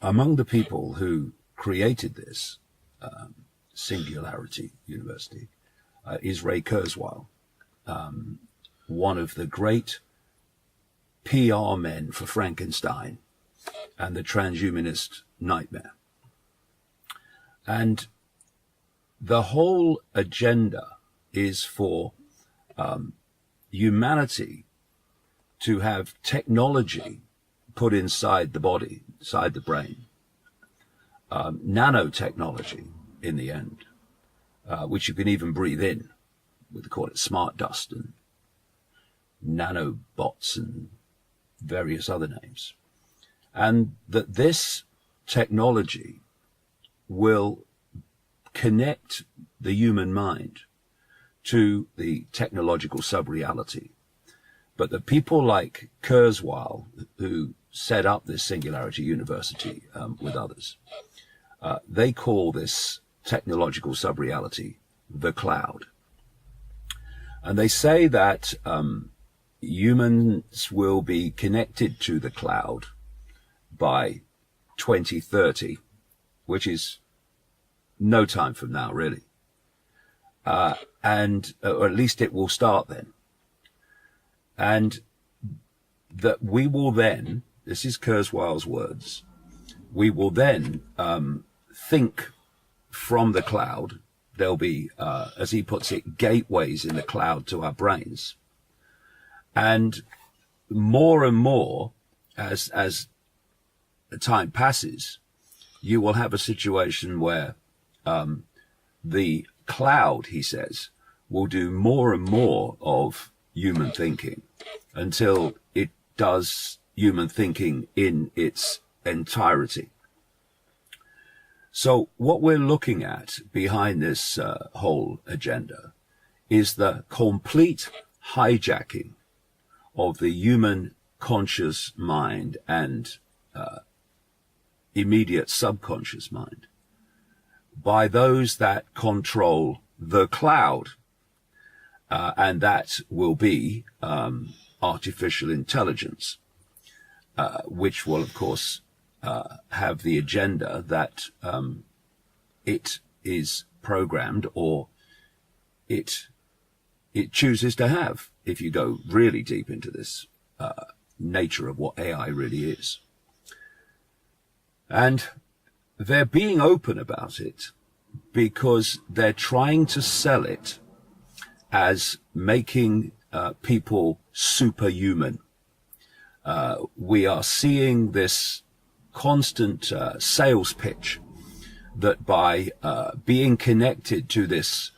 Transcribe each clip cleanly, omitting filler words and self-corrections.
among the people who created this Singularity University is Ray Kurzweil, one of the great PR men for Frankenstein and the transhumanist nightmare. And the whole agenda is for humanity to have technology put inside the body, inside the brain, nanotechnology in the end, which you can even breathe in. We call it smart dust and nanobots and various other names. And that this technology will connect the human mind to the technological sub-reality. But the people like Kurzweil, who set up this Singularity University with others, they call this technological sub-reality the cloud. And they say that humans will be connected to the cloud by 2030, which is no time from now, really. Or at least it will start then. And that we will then, this is Kurzweil's words, we will then think from the cloud. There'll be, as he puts it, gateways in the cloud to our brains. And more, as time passes, you will have a situation where the cloud, he says, will do more and more of human thinking until it does human thinking in its entirety. So what we're looking at behind this whole agenda is the complete hijacking of the human conscious mind and immediate subconscious mind by those that control the cloud, and that will be artificial intelligence, which will, of course, have the agenda that it is programmed, or it chooses to have, if you go really deep into this nature of what AI really is. And they're being open about it because they're trying to sell it as making people superhuman. We are seeing this constant sales pitch that by being connected to this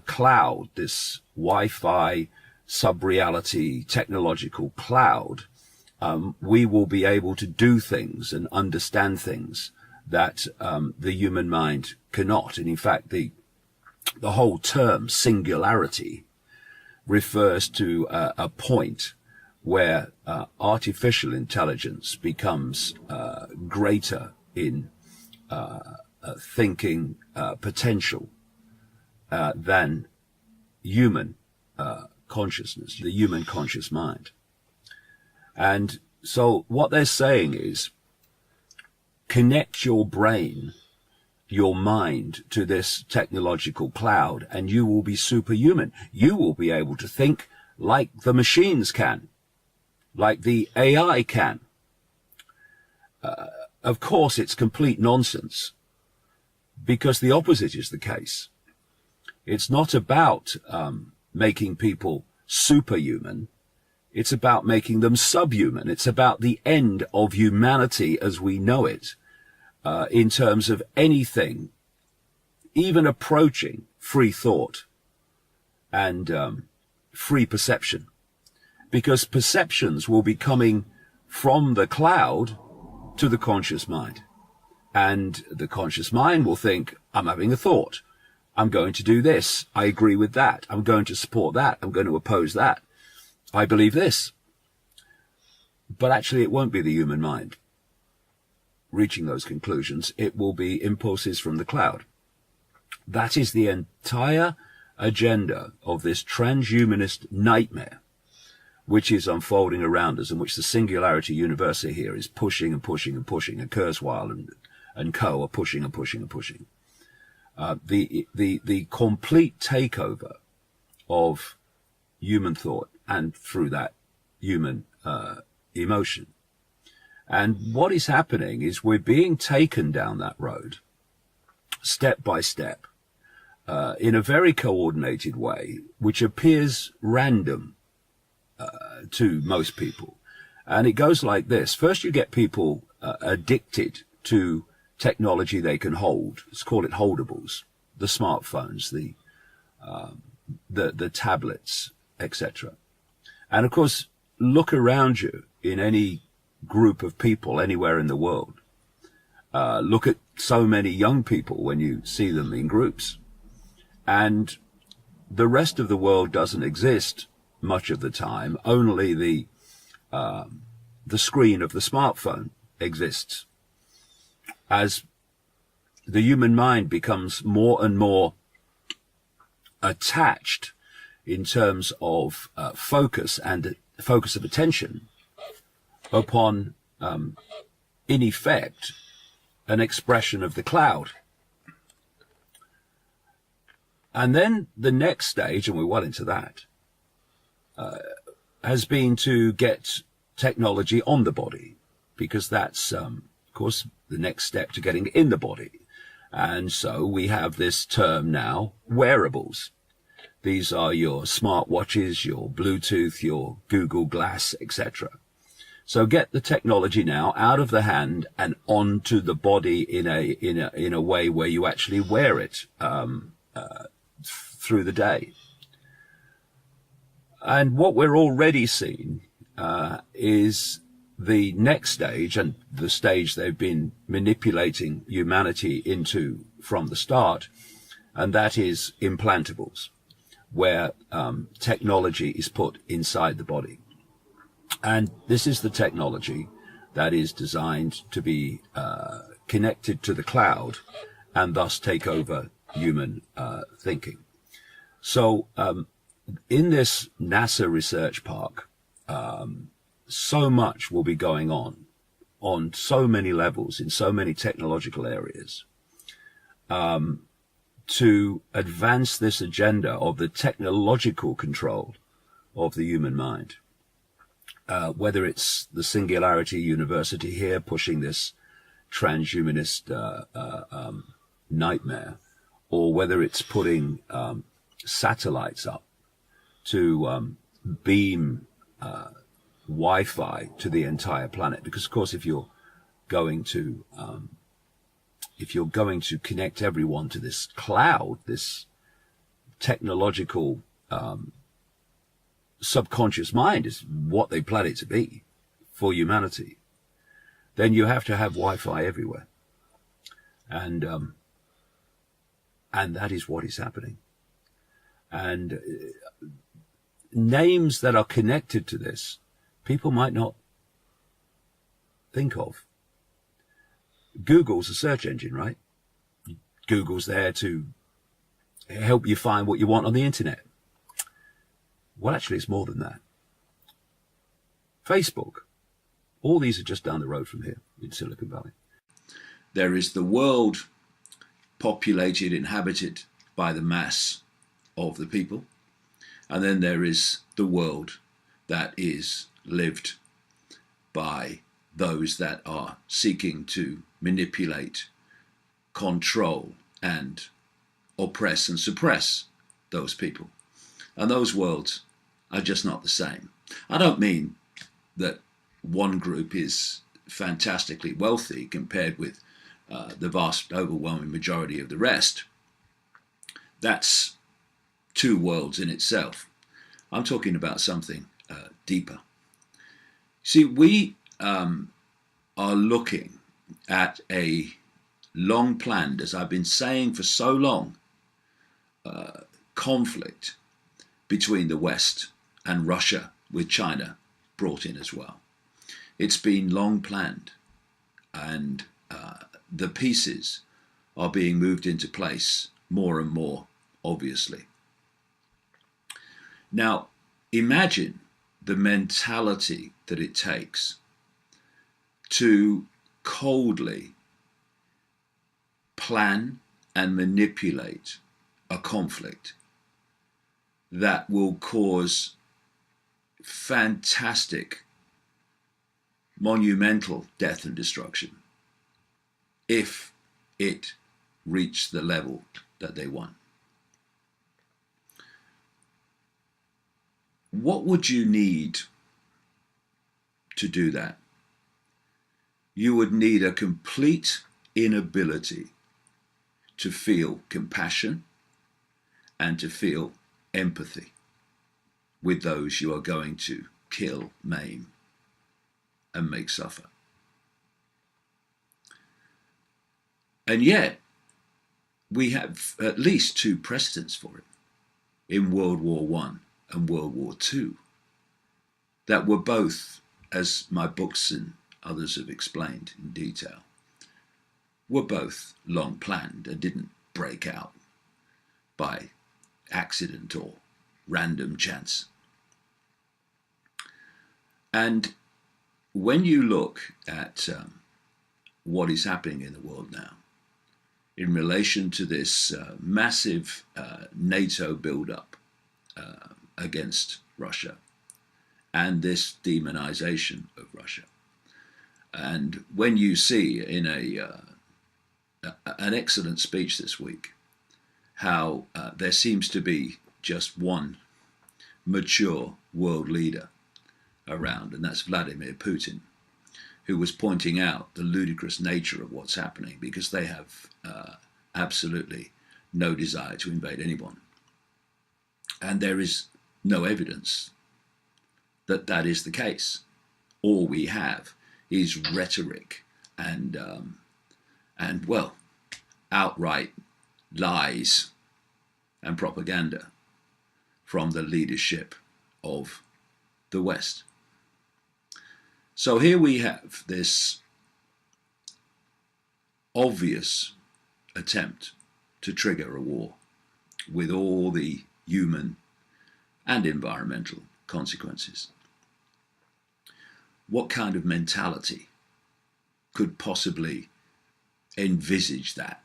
cloud, this Wi-Fi sub-reality technological cloud, we will be able to do things and understand things that the human mind cannot. And in fact, the whole term singularity refers to a point where artificial intelligence becomes greater in thinking potential than human consciousness, the human conscious mind. And so what they're saying is, connect your brain, your mind, to this technological cloud, and you will be superhuman. You will be able to think like the machines can, like the AI can. Of course, it's complete nonsense, because the opposite is the case. It's not about making people superhuman. It's about making them subhuman. It's about the end of humanity as we know it, in terms of anything, even approaching free thought and free perception. Because perceptions will be coming from the cloud to the conscious mind. And the conscious mind will think, I'm having a thought. I'm going to do this. I agree with that. I'm going to support that. I'm going to oppose that. I believe this. But actually, it won't be the human mind reaching those conclusions. It will be impulses from the cloud. That is the entire agenda of this transhumanist nightmare, which is unfolding around us, and which the singularity university here is pushing and pushing and pushing, and Kurzweil and co are pushing and pushing and pushing. The complete takeover of human thought, and through that human emotion. And what is happening is we're being taken down that road step by step in a very coordinated way, which appears random to most people. And it goes like this. First, you get people addicted to technology they can hold. Let's call it holdables, the smartphones, the tablets, etc. And of course, look around you in any group of people anywhere in the world. Look at so many young people when you see them in groups. And the rest of the world doesn't exist much of the time. Only the screen of the smartphone exists. As the human mind becomes more and more attached in terms of focus and focus of attention upon, in effect, an expression of the cloud. And then the next stage, and we're well into that, has been to get technology on the body, because that's, of course, the next step to getting in the body. And so we have this term now, wearables. These are your smartwatches, your Bluetooth, your Google Glass, etc. So get the technology now out of the hand and onto the body in a way where you actually wear it through the day. And what we're already seeing is the next stage, and the stage they've been manipulating humanity into from the start, and that is implantables, where technology is put inside the body. And this is the technology that is designed to be connected to the cloud and thus take over human thinking. So in this NASA research park, so much will be going on so many levels, in so many technological areas, to advance this agenda of the technological control of the human mind. Whether it's the Singularity University here pushing this transhumanist nightmare, or whether it's putting satellites up to beam Wi-Fi to the entire planet. Because of course, if you're going to connect everyone to this cloud, this technological subconscious mind is what they plan it to be for humanity, then you have to have Wi-Fi everywhere. And that is what is happening. And names that are connected to this, people might not think of. Google's a search engine, right? Google's there to help you find what you want on the internet. Well, actually, it's more than that. Facebook. All these are just down the road from here in Silicon Valley. There is the world populated, inhabited by the mass of the people. And then there is the world that is lived by those that are seeking to manipulate, control, and oppress and suppress those people. And those worlds are just not the same. I don't mean that one group is fantastically wealthy compared with the vast, overwhelming majority of the rest. That's two worlds in itself. I'm talking about something deeper. See, we are looking at a long-planned, as I've been saying for so long, conflict between the West and Russia, with China brought in as well. It's been long planned, and the pieces are being moved into place more and more, obviously. Now, imagine the mentality that it takes to coldly plan and manipulate a conflict that will cause fantastic, monumental death and destruction if it reached the level that they want. What would you need to do that? You would need a complete inability to feel compassion and to feel empathy with those you are going to kill, maim, and make suffer. And yet, we have at least two precedents for it in World War I and World War II that were both, as my books and others have explained in detail, were both long planned and didn't break out by accident or random chance. And when you look at what is happening in the world now in relation to this massive NATO build-up against Russia and this demonization of Russia, and when you see in an excellent speech this week how there seems to be just one mature world leader around, and that's Vladimir Putin, who was pointing out the ludicrous nature of what's happening because they have absolutely no desire to invade anyone. And there is no evidence that that is the case. All we have is rhetoric and well, outright lies and propaganda from the leadership of the West. So here we have this obvious attempt to trigger a war with all the human and environmental consequences. What kind of mentality could possibly envisage that,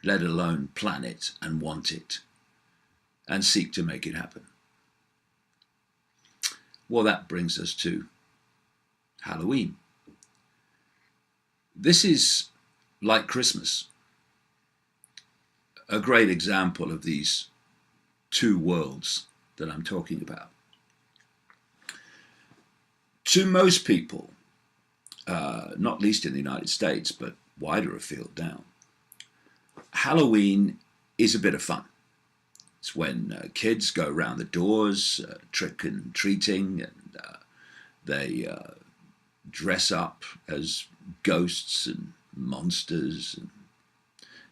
let alone plan it and want it and seek to make it happen? Well, that brings us to Halloween. This is, like Christmas, a great example of these two worlds that I'm talking about. To most people, not least in the United States, but wider afield now, Halloween is a bit of fun. It's when kids go around the doors, trick and treating, and they dress up as ghosts and monsters, and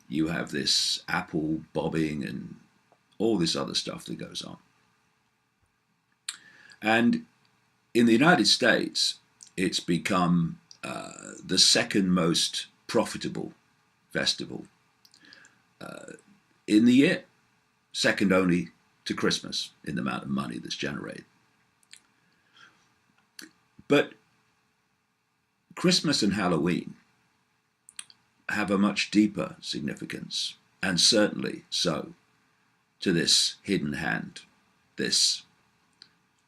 you have this apple bobbing and all this other stuff that goes on. And in the United States, it's become the second most profitable festival in the year, second only to Christmas in the amount of money that's generated. But Christmas and Halloween have a much deeper significance, and certainly so to this hidden hand, this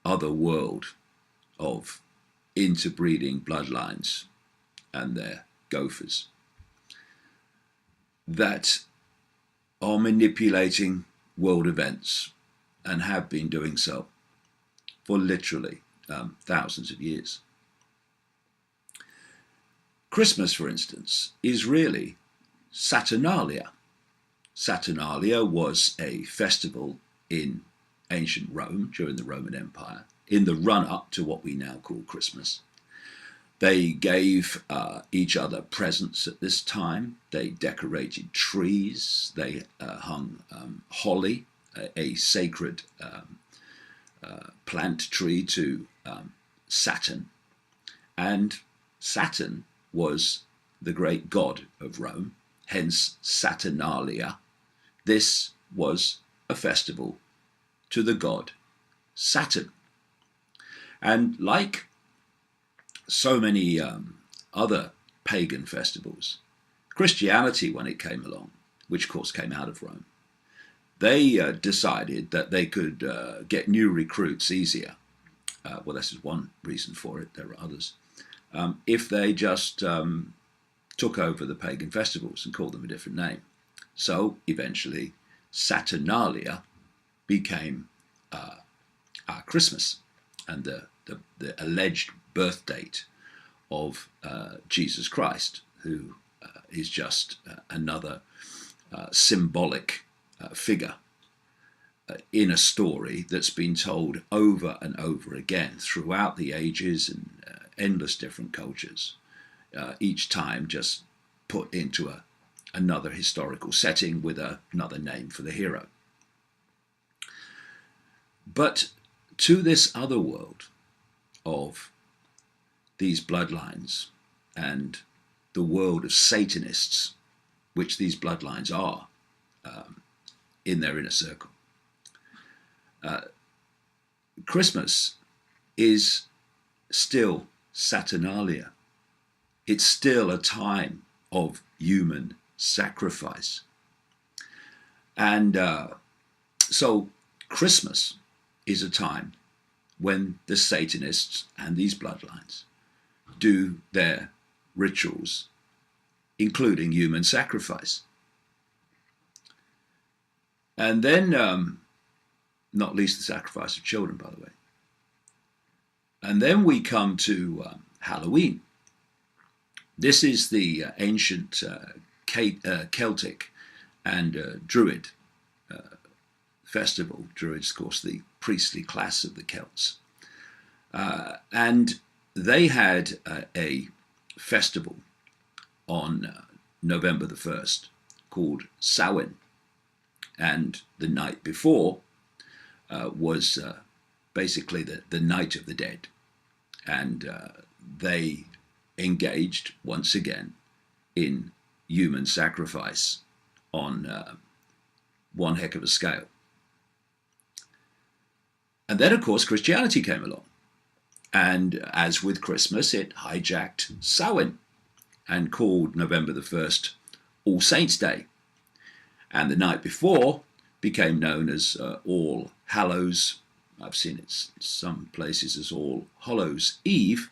other world of interbreeding bloodlines and their gophers that are manipulating world events and have been doing so for literally thousands of years. Christmas, for instance, is really Saturnalia. Saturnalia was a festival in ancient Rome during the Roman Empire, in the run-up to what we now call Christmas. They gave each other presents at this time. They decorated trees. They hung holly, a sacred plant tree to Saturn. And Saturn was the great god of Rome, hence Saturnalia. This was a festival to the god Saturn. And like so many other pagan festivals, Christianity, when it came along, which of course came out of Rome, they decided that they could get new recruits easier. Well, this is one reason for it. There are others. If they just took over the pagan festivals and called them a different name. So eventually, Saturnalia became our Christmas and the alleged birth date of Jesus Christ, who is just another symbolic figure in a story that's been told over and over again throughout the ages and endless different cultures, each time just put into another historical setting with another name for the hero. But to this other world of these bloodlines and the world of Satanists, which these bloodlines are in their inner circle, Christmas is still Saturnalia. It's still a time of human sacrifice. And so Christmas is a time when the Satanists and these bloodlines do their rituals, including human sacrifice. And then, not least the sacrifice of children, by the way. And then we come to Halloween. This is the ancient Celtic and Druid festival. Druids, of course, the priestly class of the Celts. And they had a festival on November the 1st called Samhain. And the night before was basically the Night of the Dead. And they engaged once again in human sacrifice on one heck of a scale. And then, of course, Christianity came along. And as with Christmas, it hijacked Samhain and called November the 1st All Saints' Day. And the night before became known as All Hallows. I've seen it in some places as All Hallows Eve,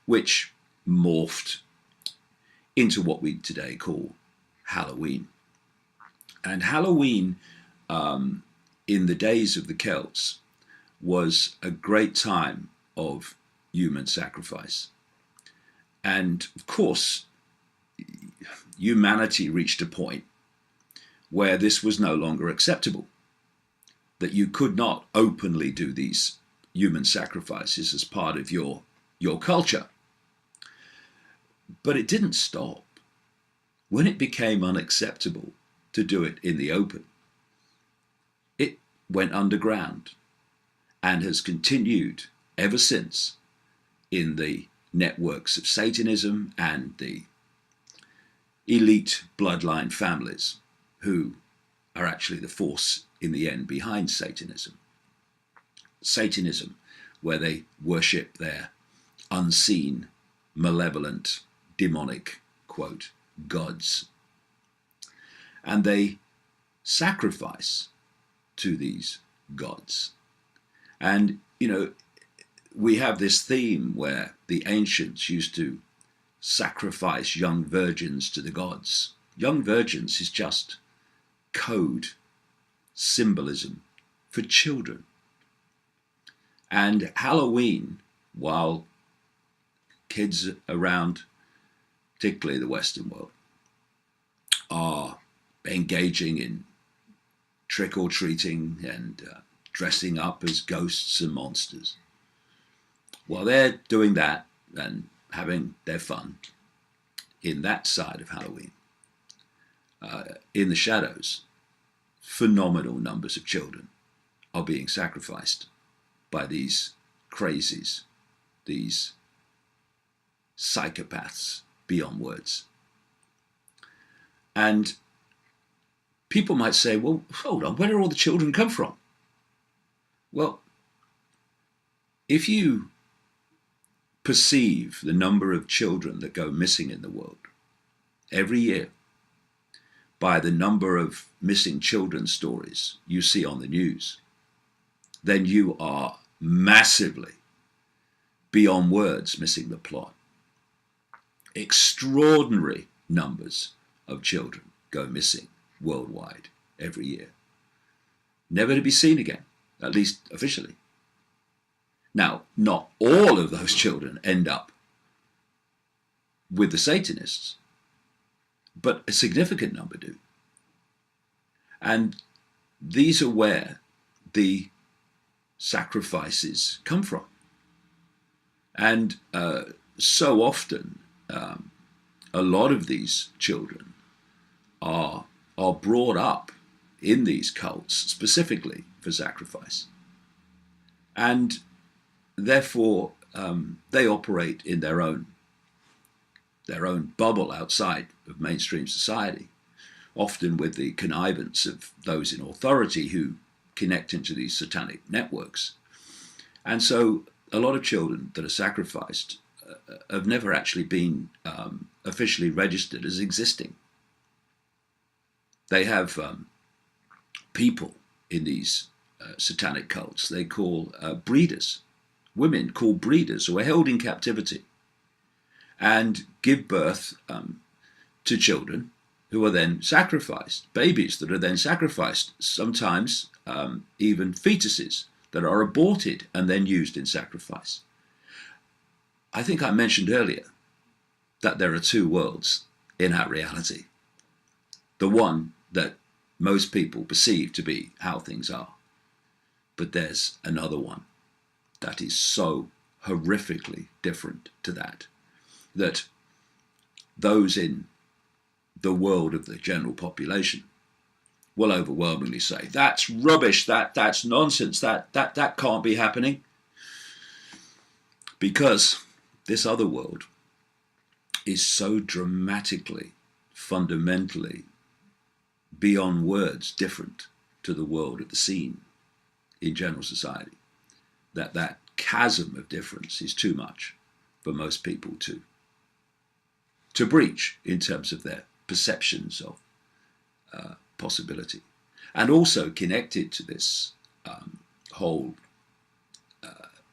which morphed into what we today call Halloween. And Halloween, in the days of the Celts, was a great time of human sacrifice. And of course, humanity reached a point where this was no longer acceptable, that you could not openly do these human sacrifices as part of your culture. But it didn't stop. When it became unacceptable to do it in the open, it went underground and has continued ever since in the networks of Satanism and the elite bloodline families who are actually the force in the end behind Satanism. Satanism, where they worship their unseen, malevolent, demonic, quote, gods. And they sacrifice to these gods. And, you know, we have this theme where the ancients used to sacrifice young virgins to the gods. Young virgins is just code, symbolism for children. And Halloween, while kids around, particularly the Western world, are engaging in trick-or-treating and dressing up as ghosts and monsters, while they're doing that and having their fun in that side of Halloween, in the shadows, phenomenal numbers of children are being sacrificed by these crazies, these psychopaths beyond words. And people might say, well, hold on, where do all the children come from? Well, if you perceive the number of children that go missing in the world every year by the number of missing children stories you see on the news, then you are massively, beyond words, missing the plot. Extraordinary numbers of children go missing worldwide every year, never to be seen again, at least officially. Now, not all of those children end up with the Satanists, but a significant number do. And these are where the sacrifices come from. And so often, a lot of these children are brought up in these cults specifically for sacrifice. And therefore, they operate in their own bubble outside of mainstream society, often with the connivance of those in authority who connect into these satanic networks. And so a lot of children that are sacrificed have never actually been officially registered as existing. They have people in these satanic cults they call breeders, women called breeders, who are held in captivity and give birth to children who are then sacrificed, babies that are then sacrificed, sometimes even fetuses that are aborted and then used in sacrifice. I think I mentioned earlier that there are two worlds in our reality. The one that most people perceive to be how things are. But there's another one that is so horrifically different to that, that those in the world of the general population will overwhelmingly say, that's rubbish, that's nonsense, that can't be happening. Because this other world is so dramatically, fundamentally, beyond words different to the world of the scene in general society, that chasm of difference is too much for most people to breach in terms of their perceptions of possibility. And also connected to this whole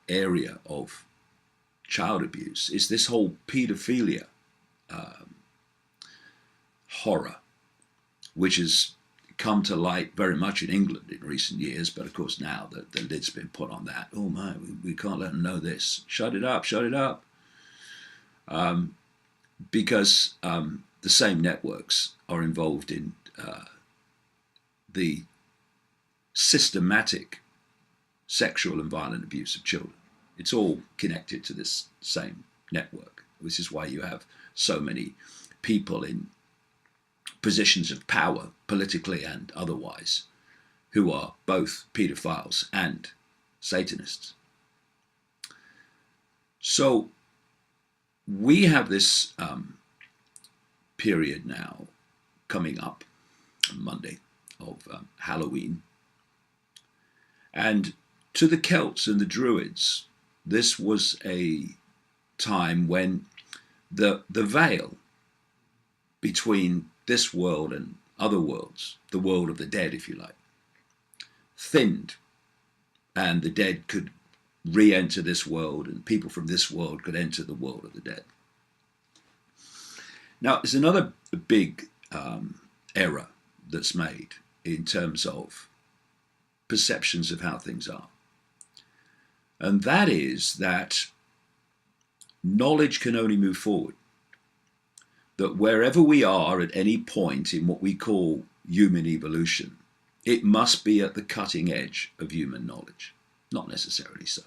area of child abuse is this whole paedophilia horror, which has come to light very much in England in recent years, but of course now the lid's been put on that. Oh my, we can't let them know this. Shut it up, shut it up. Because the same networks are involved in the systematic sexual and violent abuse of children. It's all connected to this same network, which is why you have so many people in positions of power, politically and otherwise, who are both paedophiles and Satanists. So we have this period now coming up on Monday of Halloween. And to the Celts and the Druids, this was a time when the veil between this world and other worlds, the world of the dead, if you like, thinned, and the dead could re-enter this world, and people from this world could enter the world of the dead. Now, there's another big error that's made in terms of perceptions of how things are. And that is that knowledge can only move forward. That wherever we are at any point in what we call human evolution, it must be at the cutting edge of human knowledge. Not necessarily so.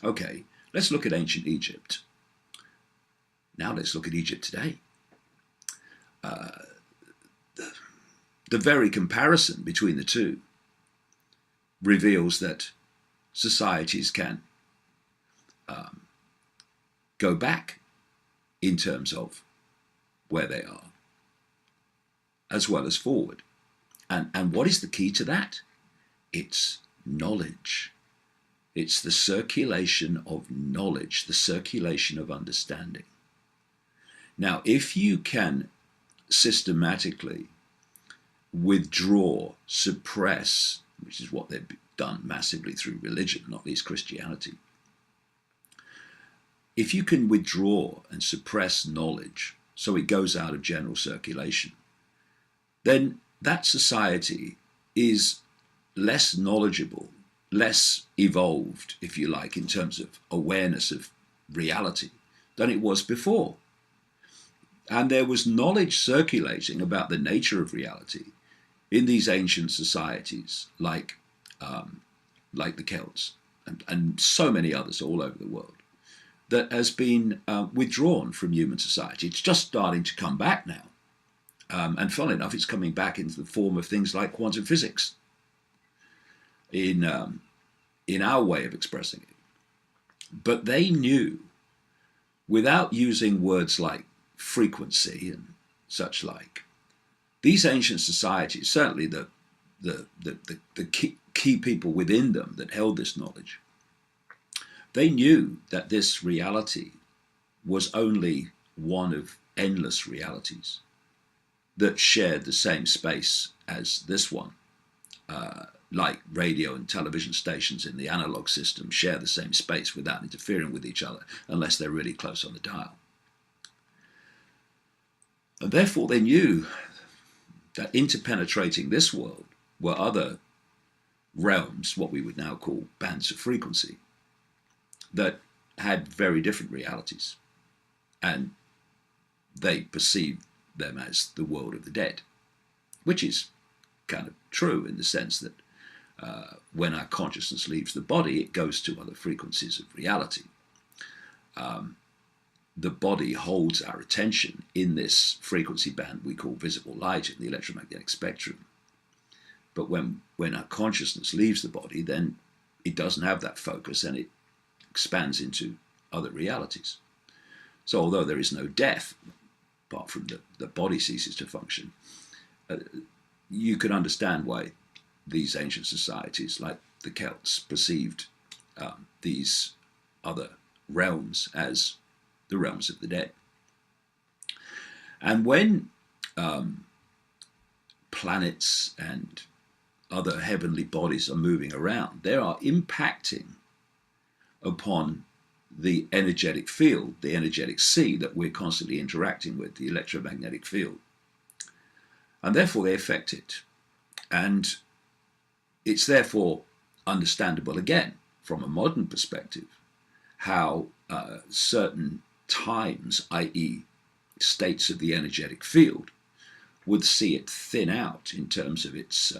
Okay, let's look at ancient Egypt. Now let's look at Egypt today. The very comparison between the two reveals that societies can go back in terms of where they are, as well as forward. And what is the key to that? It's knowledge. It's the circulation of knowledge, the circulation of understanding. Now, if you can systematically withdraw, suppress, which is what they've done massively through religion, not least Christianity, if you can withdraw and suppress knowledge so it goes out of general circulation, then that society is less knowledgeable, less evolved, if you like, in terms of awareness of reality than it was before. And there was knowledge circulating about the nature of reality in these ancient societies, like the Celts and so many others all over the world, that has been withdrawn from human society. It's just starting to come back now. And funnily enough, it's coming back into the form of things like quantum physics in our way of expressing it. But they knew, without using words like frequency and such like, these ancient societies, certainly the key people within them that held this knowledge, they knew that this reality was only one of endless realities that shared the same space as this one. Like radio and television stations in the analog system share the same space without interfering with each other unless they're really close on the dial. And therefore they knew that interpenetrating this world were other realms, what we would now call bands of frequency, that had very different realities. And they perceived them as the world of the dead, which is kind of true in the sense that when our consciousness leaves the body, it goes to other frequencies of reality. The body holds our attention in this frequency band we call visible light in the electromagnetic spectrum. But when our consciousness leaves the body, then it doesn't have that focus and it expands into other realities. So although there is no death, apart from the body ceases to function, you can understand why these ancient societies, like the Celts, perceived these other realms as the realms of the dead. And when planets and other heavenly bodies are moving around, they are impacting upon the energetic field, the energetic sea that we're constantly interacting with, the electromagnetic field. And therefore they affect it. And it's therefore understandable again, from a modern perspective, how certain times, i.e. states of the energetic field, would see it thin out in terms of its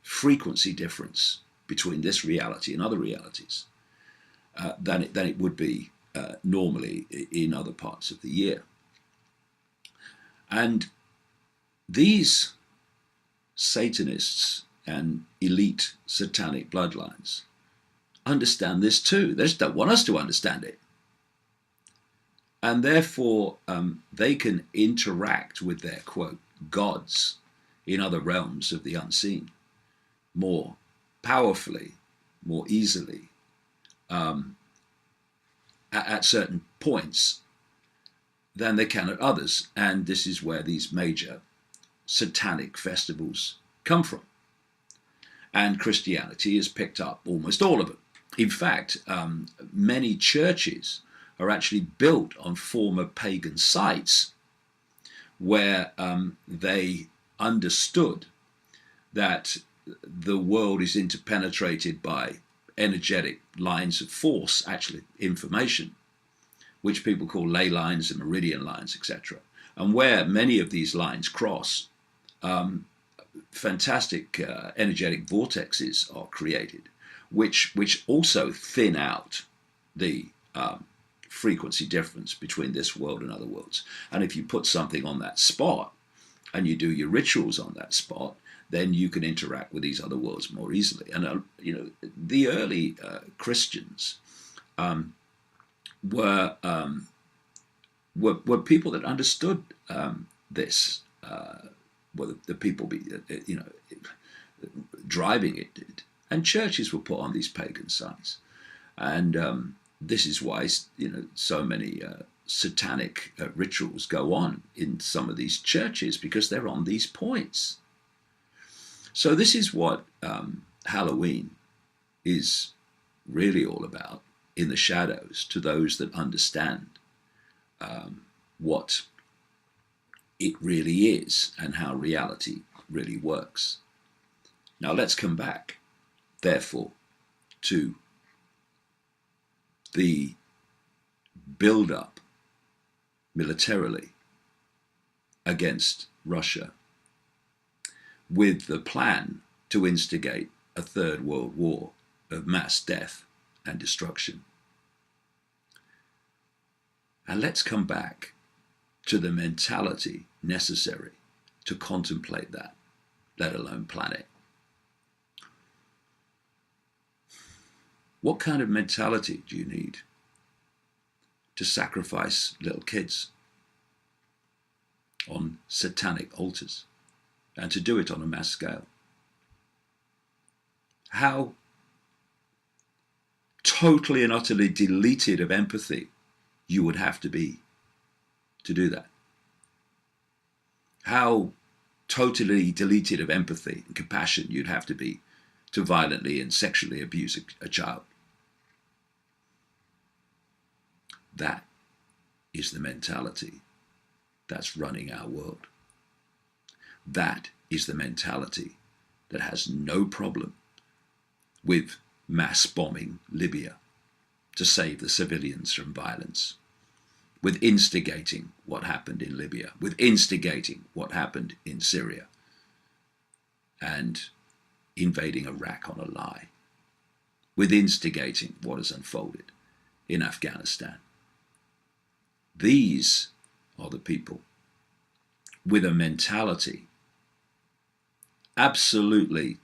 frequency difference between this reality and other realities than it would be normally in other parts of the year. And these Satanists and elite satanic bloodlines understand this too. They just don't want us to understand it. And therefore, they can interact with their, quote, gods in other realms of the unseen more powerfully, more easily, at certain points than they can at others. And this is where these major satanic festivals come from. And Christianity has picked up almost all of it. In fact, many churches are actually built on former pagan sites where they understood that the world is interpenetrated by energetic lines of force, actually information, which people call ley lines and meridian lines, etc. And where many of these lines cross, fantastic energetic vortexes are created, which also thin out the frequency difference between this world and other worlds. And if you put something on that spot and you do your rituals on that spot, then you can interact with these other worlds more easily. And the early Christians were people that understood this. Were the people driving it did. And churches were put on these pagan sites. And this is why, so many satanic rituals go on in some of these churches, because they're on these points. So this is what Halloween is really all about in the shadows, to those that understand what it really is and how reality really works. Now let's come back, therefore, to the build-up militarily against Russia, with the plan to instigate a third world war of mass death and destruction. And let's come back to the mentality necessary to contemplate that, let alone plan it. What kind of mentality do you need to sacrifice little kids on satanic altars, and to do it on a mass scale? How totally and utterly deleted of empathy you would have to be to do that. How totally deleted of empathy and compassion you'd have to be to violently and sexually abuse a child. That is the mentality that's running our world. That is the mentality that has no problem with mass bombing Libya to save the civilians from violence, with instigating what happened in Libya, with instigating what happened in Syria, and invading Iraq on a lie, with instigating what has unfolded in Afghanistan. These are the people with a mentality absolutely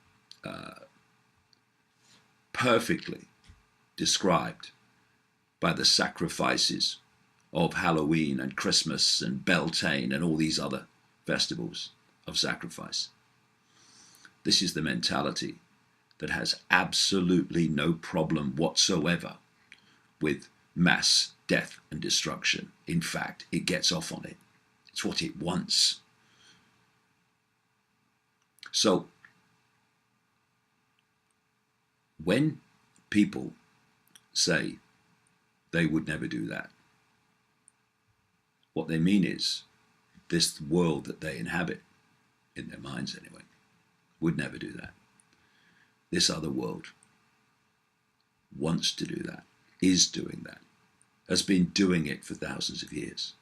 perfectly described by the sacrifices of Halloween and Christmas and Beltane and all these other festivals of sacrifice. This is the mentality that has absolutely no problem whatsoever with mass death and destruction. In fact, it gets off on it. It's what it wants. So, when people say they would never do that, what they mean is this world that they inhabit, in their minds anyway, would never do that. This other world wants to do that, is doing that, has been doing it for thousands of years,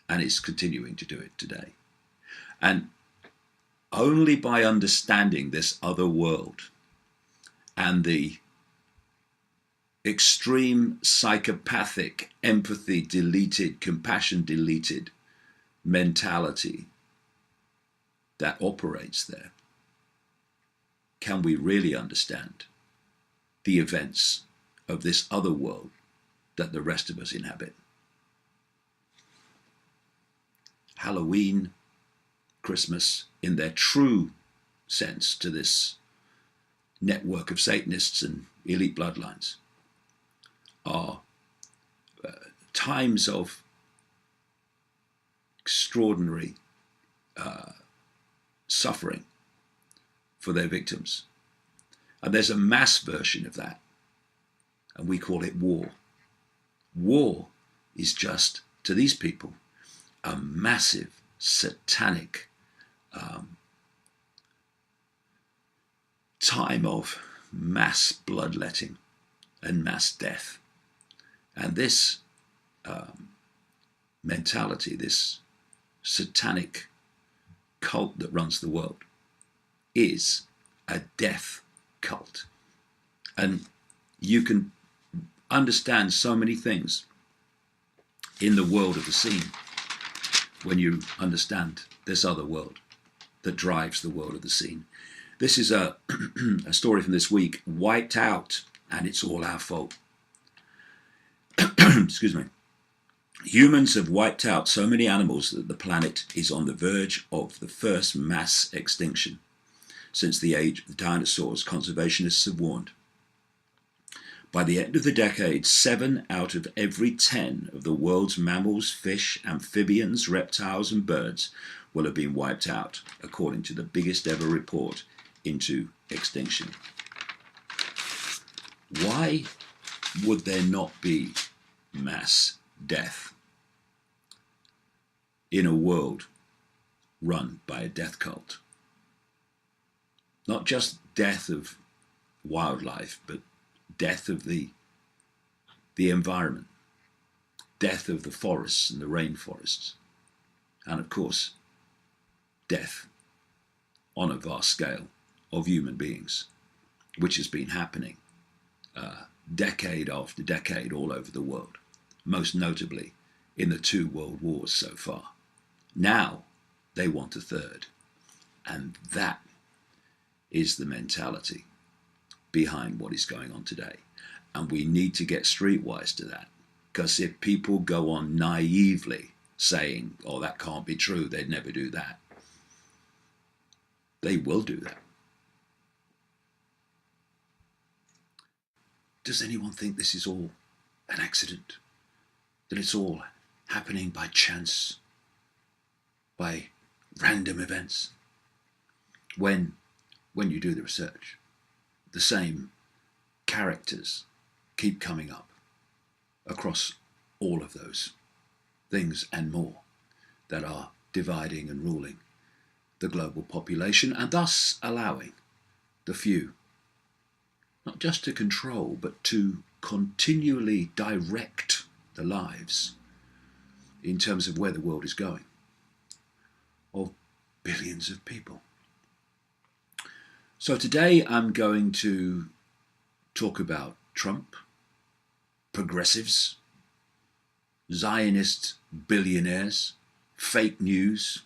and is continuing to do it today. And only by understanding this other world and the extreme psychopathic, empathy deleted, compassion deleted mentality that operates there, can we really understand the events of this other world that the rest of us inhabit. Halloween, Christmas, in their true sense to this network of Satanists and elite bloodlines, are times of extraordinary suffering for their victims. And there's a mass version of that, and we call it war. War is just, to these people, a massive satanic time of mass bloodletting and mass death. And this mentality, this satanic cult that runs the world, is a death cult. And you can understand so many things in the world of the scene when you understand this other world that drives the world of the scene. This is a story from this week, Wiped Out, and it's all our fault. Excuse me. Humans have wiped out so many animals that the planet is on the verge of the first mass extinction. since the age of the dinosaurs, conservationists have warned. By the end of the decade, 7 out of every 10 of the world's mammals, fish, amphibians, reptiles, and birds will have been wiped out, according to the biggest ever report into extinction. Why would there not be mass death in a world run by a death cult? Not just death of wildlife, but death of the environment, death of the forests and the rainforests, and of course, death on a vast scale of human beings, which has been happening decade after decade all over the world, most notably in the 2 world wars so far. Now they want a third, and that is the mentality behind what is going on today. And we need to get streetwise to that, because if people go on naively saying, oh, that can't be true, they'd never do that, they will do that. Does anyone think this is all an accident? That it's all happening by chance, by random events? When you do the research, the same characters keep coming up across all of those things and more that are dividing and ruling the global population, and thus allowing the few not just to control, but to continually direct the lives in terms of where the world is going of billions of people. So today I'm going to talk about Trump, progressives, Zionist billionaires, fake news,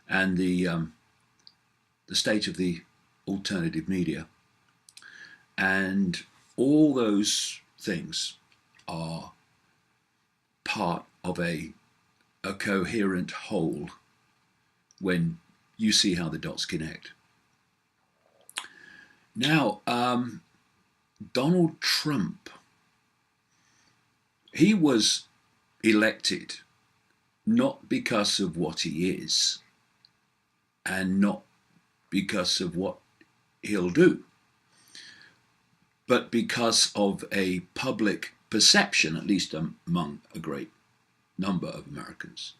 and the state of the alternative media. And all those things are part of a coherent whole when you see how the dots connect. Now, Donald Trump, he was elected not because of what he is and not because of what he'll do, but because of a public perception, at least among a great number of Americans,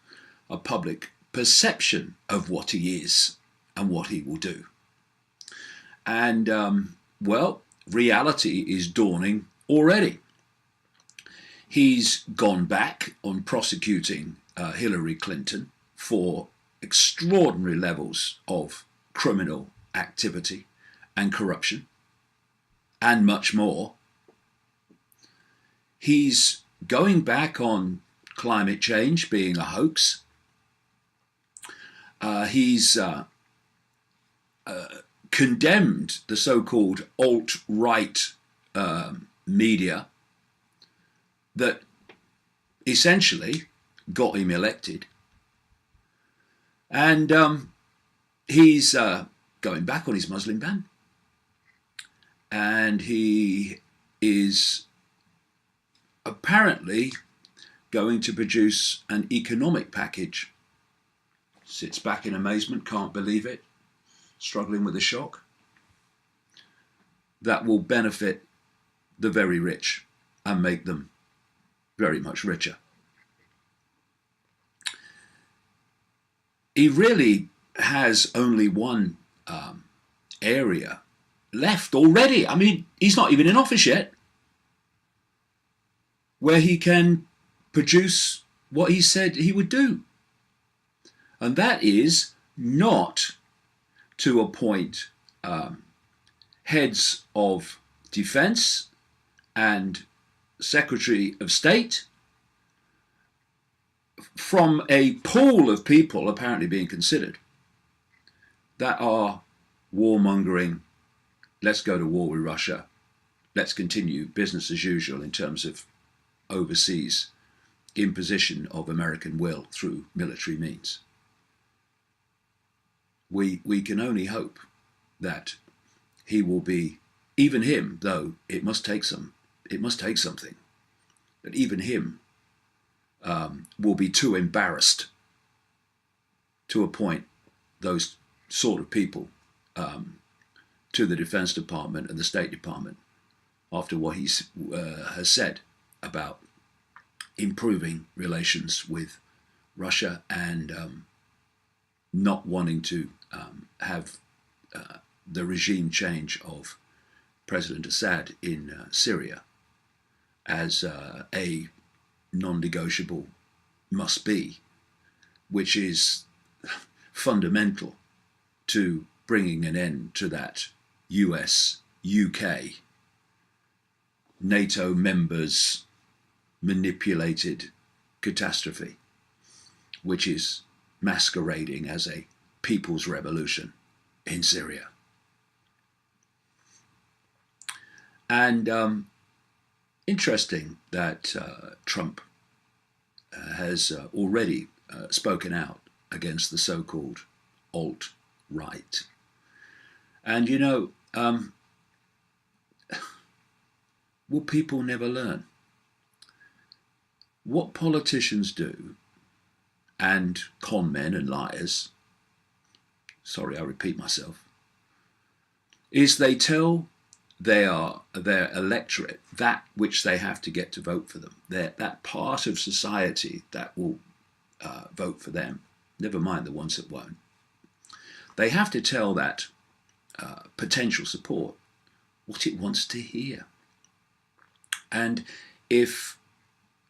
a public perception of what he is and what he will do. And, well, reality is dawning already. He's gone back on prosecuting Hillary Clinton for extraordinary levels of criminal activity and corruption, and much more. He's going back on climate change being a hoax. He's condemned the so-called alt-right media that essentially got him elected. And he's going back on his Muslim ban. And he is apparently going to produce an economic package. Sits back in amazement, can't believe it, struggling with the shock. That will benefit the very rich and make them very much richer. He really has only one area left already. I mean, he's not even in office yet, where he can produce what he said he would do. And that is not to appoint heads of defense and Secretary of State from a pool of people apparently being considered that are warmongering, let's go to war with Russia, let's continue business as usual in terms of overseas imposition of American will through military means. We can only hope that he will be, even him, though it must take something, that even him will be too embarrassed to appoint those sort of people to the Defense Department and the State Department after what he has said about improving relations with Russia and not wanting to have the regime change of President Assad in Syria as a non-negotiable must be, which is fundamental to bringing an end to that US, UK, NATO members manipulated catastrophe, which is masquerading as a people's revolution in Syria. And interesting that Trump has already spoken out against the so-called alt-right. And you know, will people never learn? What politicians do, and con men and liars, sorry I repeat myself, is they tell their electorate that which they have to get to vote for them. That part of society that will vote for them, never mind the ones that won't. They have to tell that potential support what it wants to hear. And if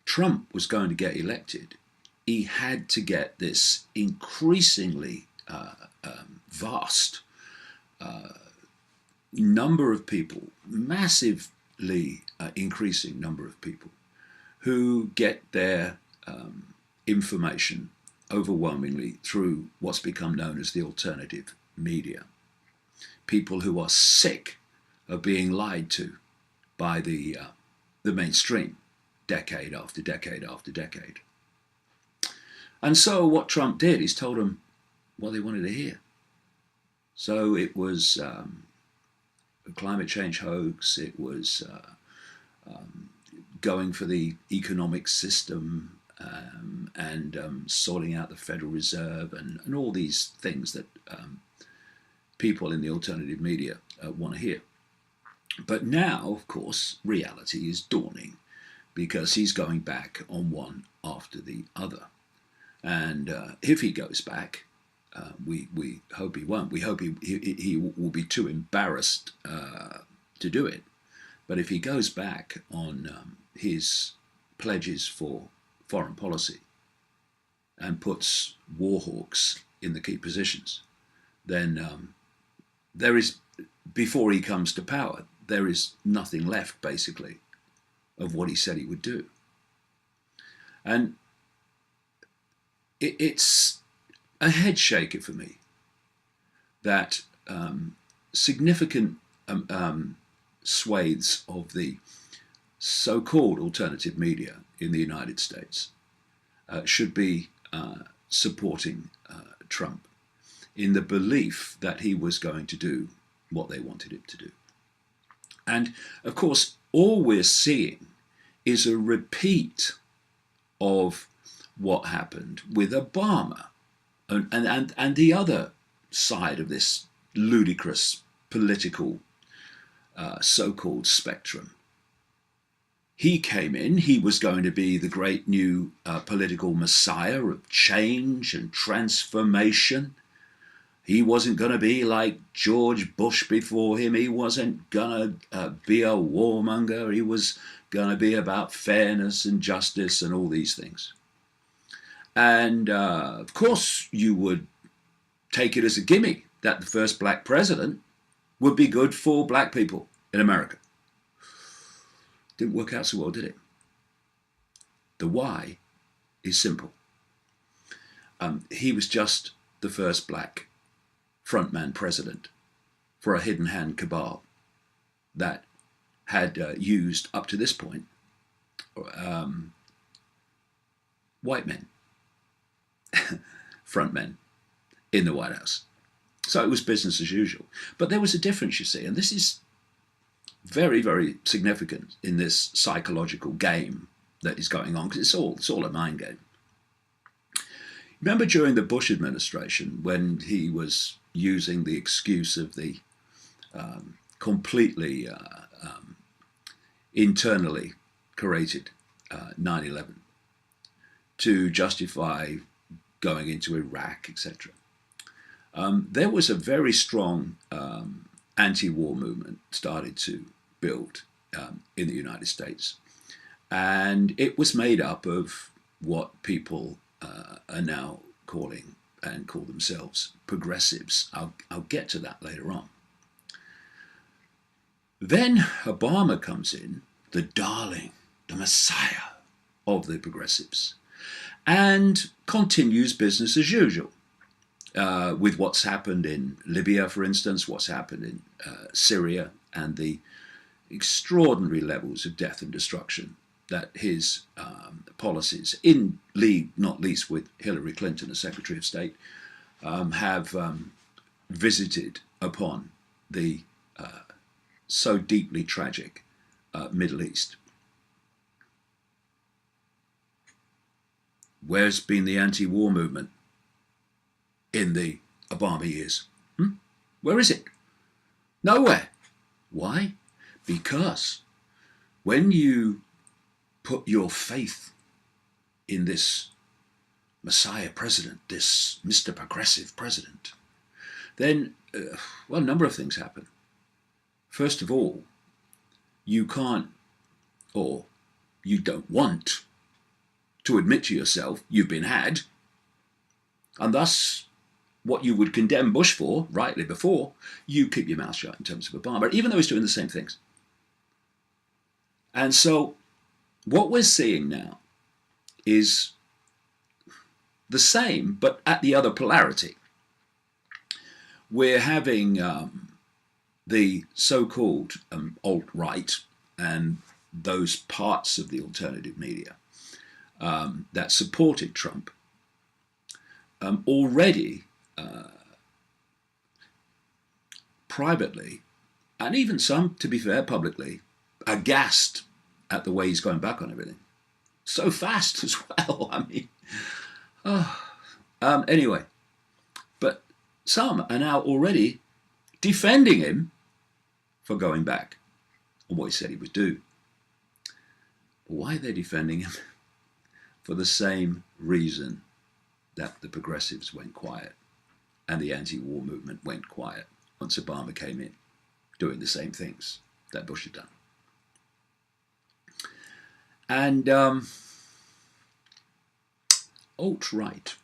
Trump was going to get elected, he had to get this increasingly vast number of people, massively increasing number of people, who get their information overwhelmingly through what's become known as the alternative media. People who are sick of being lied to by the mainstream, decade after decade after decade. And so what Trump did is told them what they wanted to hear. So it was a climate change hoax, it was going for the economic system and sorting out the Federal Reserve and all these things that people in the alternative media want to hear. But now, of course, reality is dawning because he's going back on one after the other. And if he goes back, we hope he won't. We hope he will be too embarrassed to do it. But if he goes back on his pledges for foreign policy and puts war hawks in the key positions, then there is, before he comes to power, there is nothing left, basically, of what he said he would do. And it's a head shaker for me that significant swathes of the so-called alternative media in the United States should be supporting Trump in the belief that he was going to do what they wanted him to do. And of course, all we're seeing is a repeat of what happened with Obama and the other side of this ludicrous political so-called spectrum. He came in, he was going to be the great new political messiah of change and transformation. He wasn't going to be like George Bush before him. He wasn't going to be a warmonger. He was going to be about fairness and justice and all these things. And of course, you would take it as a gimme that the first black president would be good for black people in America. Didn't work out so well, did it? The why is simple. He was just the first black frontman president for a hidden hand cabal that had used, up to this point, white men, frontmen in the White House. So it was business as usual. But there was a difference, you see, and this is very, very significant in this psychological game that is going on, because it's all a mind game. Remember during the Bush administration when he was using the excuse of the completely internally created 9/11 to justify going into Iraq, etc. There was a very strong anti-war movement started to build in the United States. And it was made up of what people are now calling and call themselves progressives. I'll get to that later on. Then Obama comes in, the darling, the messiah of the progressives, and continues business as usual with what's happened in Libya, for instance, what's happened in Syria, and the extraordinary levels of death and destruction that his policies, in league not least with Hillary Clinton as Secretary of State, have visited upon the so deeply tragic Middle East. Where's been the anti-war movement in the Obama years? Where is it? Nowhere. Why? Because when you put your faith in this Messiah president, this Mr. Progressive president, then, well, a number of things happen. First of all, you can't, or you don't want to admit to yourself you've been had, and thus what you would condemn Bush for, rightly before, you keep your mouth shut in terms of Obama, even though he's doing the same things. And so what we're seeing now is the same, but at the other polarity. We're having the so-called alt-right and those parts of the alternative media that supported Trump already privately, and even some, to be fair, publicly, aghast at the way he's going back on everything. So fast as well, I mean. Anyway, but some are now already defending him for going back on what he said he would do. Why are they defending him? For the same reason that the progressives went quiet and the anti-war movement went quiet once Obama came in, doing the same things that Bush had done. And alt-right.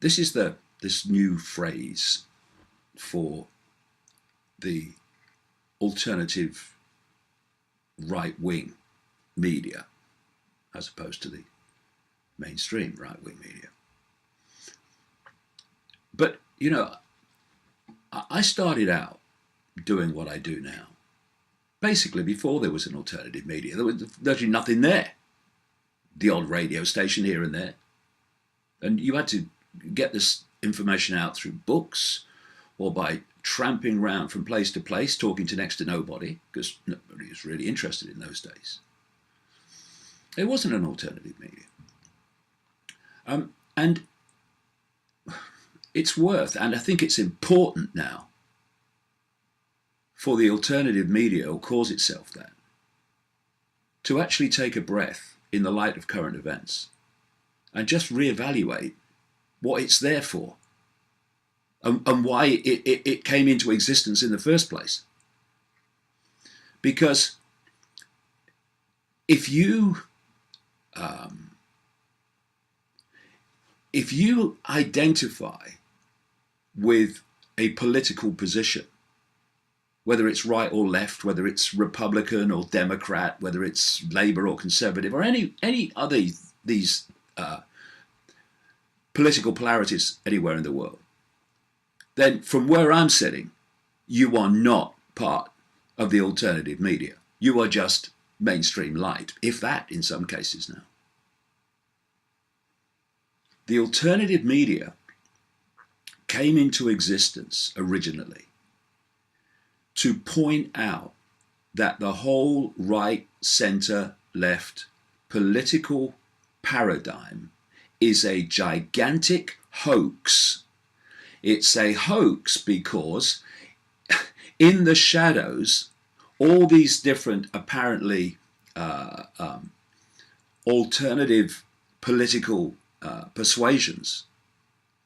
This is this new phrase for the alternative right-wing media as opposed to the mainstream right-wing media. But, you know, I started out doing what I do now. Basically, before there was an alternative media, there was virtually nothing there. The odd radio station here and there. And you had to get this information out through books or by tramping around from place to place, talking to next to nobody, because nobody was really interested in those days. It wasn't an alternative media. And it's worth, and I think it's important now, for the alternative media, or calls itself that, to actually take a breath in the light of current events and just reevaluate what it's there for and why it came into existence in the first place. Because if you identify with a political position, whether it's right or left, whether it's Republican or Democrat, whether it's Labour or Conservative, or any other these political polarities anywhere in the world, then from where I'm sitting, you are not part of the alternative media. You are just mainstream light, if that in some cases now. The alternative media came into existence originally to point out that the whole right, center, left political paradigm is a gigantic hoax. It's a hoax because in the shadows, all these different apparently alternative political persuasions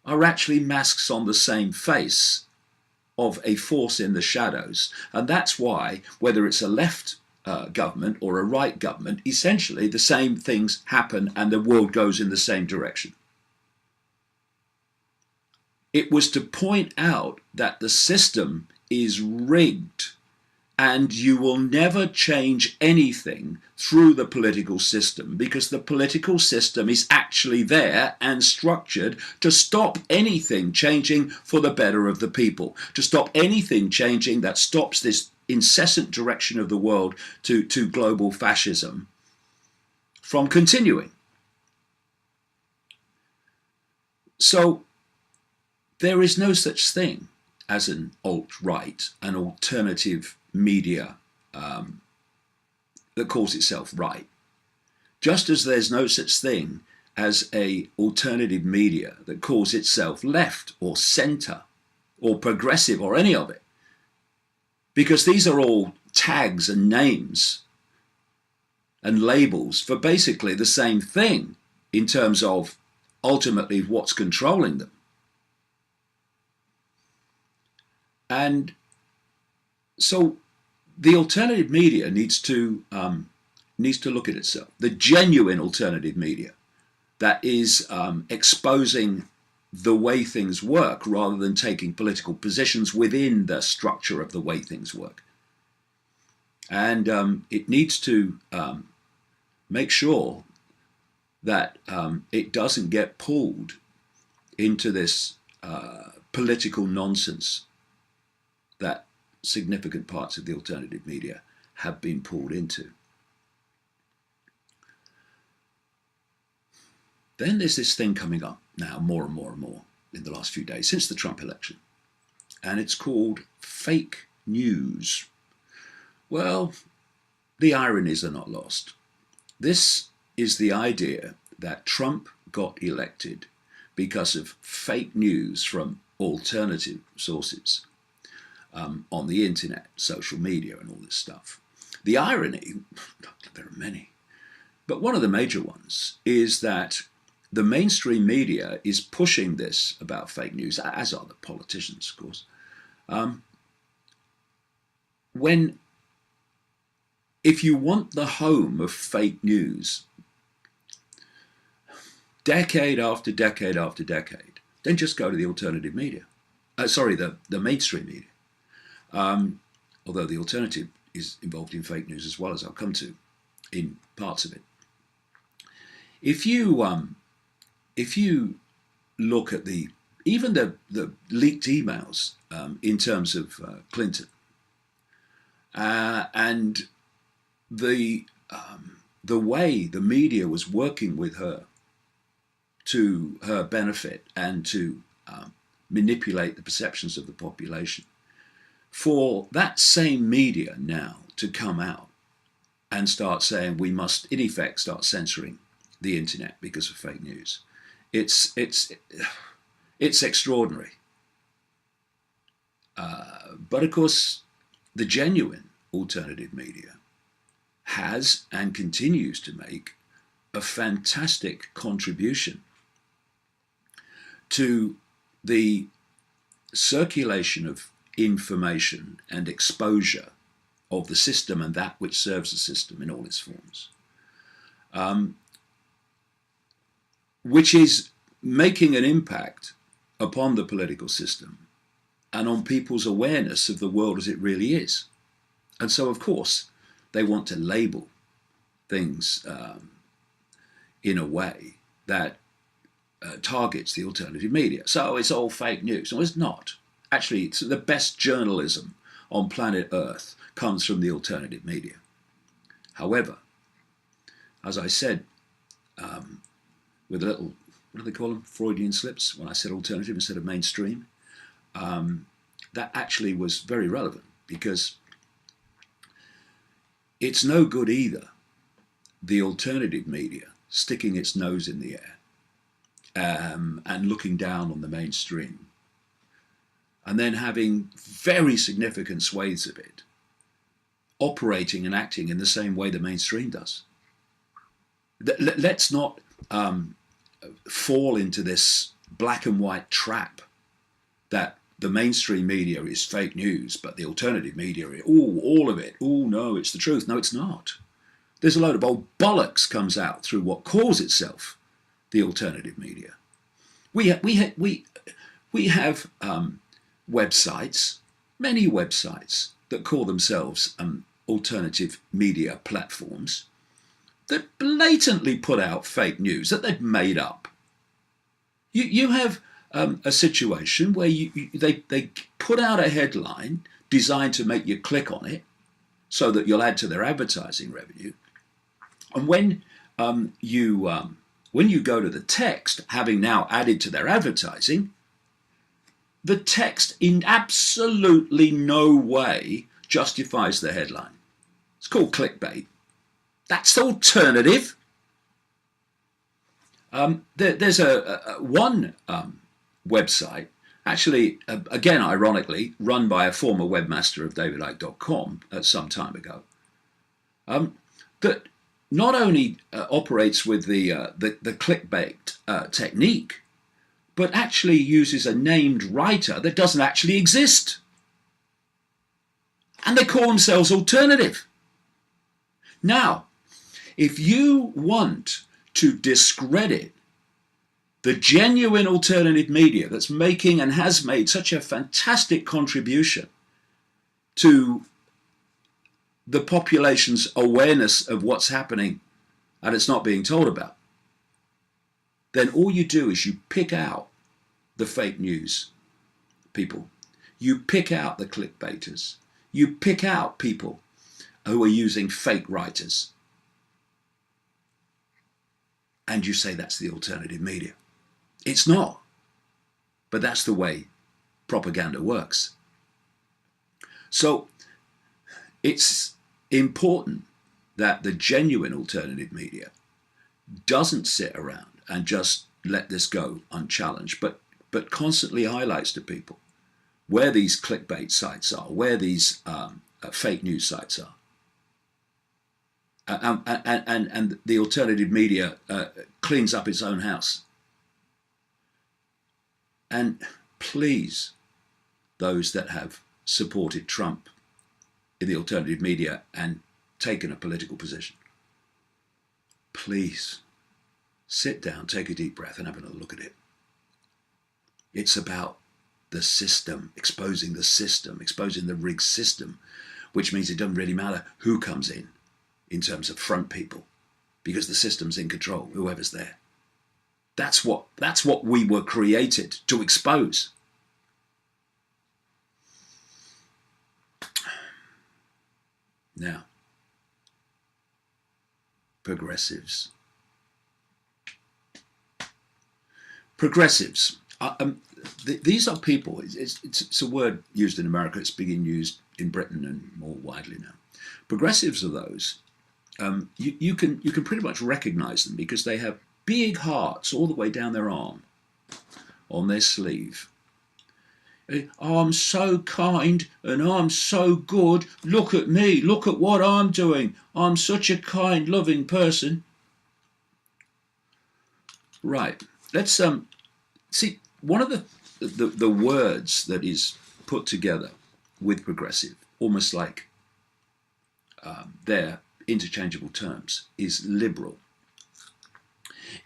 are actually masks on the same face of a force in the shadows. And that's why, whether it's a left government or a right government, essentially the same things happen and the world goes in the same direction. It was to point out that the system is rigged and you will never change anything through the political system because the political system is actually there and structured to stop anything changing for the better of the people, to stop anything changing that stops this incessant direction of the world to global fascism from continuing. So there is no such thing as an alt-right, an alternative media that calls itself right. Just as there's no such thing as a alternative media that calls itself left or center or progressive or any of it. Because these are all tags and names and labels for basically the same thing in terms of ultimately what's controlling them. And so the alternative media needs to look at itself. The genuine alternative media that is exposing the way things work rather than taking political positions within the structure of the way things work. And it needs to make sure that it doesn't get pulled into this political nonsense that significant parts of the alternative media have been pulled into. Then there's this thing coming up now more and more and more in the last few days since the Trump election, and it's called fake news. Well, the ironies are not lost. This is the idea that Trump got elected because of fake news from alternative sources on the internet, social media, and all this stuff. The irony, there are many, but one of the major ones is that the mainstream media is pushing this about fake news, as are the politicians, of course. If you want the home of fake news, decade after decade after decade, then just go to the alternative media. The mainstream media. Although the alternative is involved in fake news as well, as I'll come to in parts of it. If you look at even the leaked emails in terms of Clinton and the way the media was working with her to her benefit and to manipulate the perceptions of the population, for that same media now to come out and start saying we must, in effect, start censoring the internet because of fake news, it's extraordinary. But of course, the genuine alternative media has and continues to make a fantastic contribution to the circulation of information and exposure of the system and that which serves the system in all its forms, which is making an impact upon the political system and on people's awareness of the world as it really is. And so, of course, they want to label things in a way that targets the alternative media. So it's all fake news. No, it's not. Actually, it's the best journalism on planet Earth comes from the alternative media. However, as I said, with a little, what do they call them, Freudian slips, when I said alternative instead of mainstream, that actually was very relevant, because it's no good either, the alternative media sticking its nose in the air and looking down on the mainstream, and then having very significant swathes of it operating and acting in the same way the mainstream does. Let's not fall into this black and white trap that the mainstream media is fake news, but the alternative media, all of it, no, it's the truth. No, it's not. There's a load of old bollocks comes out through what calls itself the alternative media. We have websites, many websites that call themselves alternative media platforms, that blatantly put out fake news that they've made up. You have a situation where they put out a headline designed to make you click on it so that you'll add to their advertising revenue. And when you go to the text, having now added to their advertising, the text in absolutely no way justifies the headline. It's called clickbait. That's alternative. There's one website, actually, again, ironically, run by a former webmaster of davidicke.com some time ago, that not only operates with the clickbait technique, but actually uses a named writer that doesn't actually exist. And they call themselves alternative. Now, if you want to discredit the genuine alternative media that's making and has made such a fantastic contribution to the population's awareness of what's happening and it's not being told about, then all you do is you pick out the fake news people. You pick out the clickbaiters. You pick out people who are using fake writers. And you say that's the alternative media. It's not. But that's the way propaganda works. So it's important that the genuine alternative media doesn't sit around and just let this go unchallenged, but constantly highlights to people where these clickbait sites are, where these fake news sites are. And the alternative media cleans up its own house. And please, those that have supported Trump in the alternative media and taken a political position, please sit down, take a deep breath and have another look at it. It's about the system, exposing the rigged system, which means it doesn't really matter who comes in terms of front people, because the system's in control, whoever's there. That's what we were created to expose. Now, progressives. Progressives. These are people. It's a word used in America. It's being used in Britain and more widely now. Progressives are those. You can pretty much recognize them because they have big hearts all the way down their arm, on their sleeve. I'm so kind and I'm so good. Look at me. Look at what I'm doing. I'm such a kind, loving person. Right. Let's see. One of the words that is put together with progressive, almost like they're interchangeable terms, is liberal.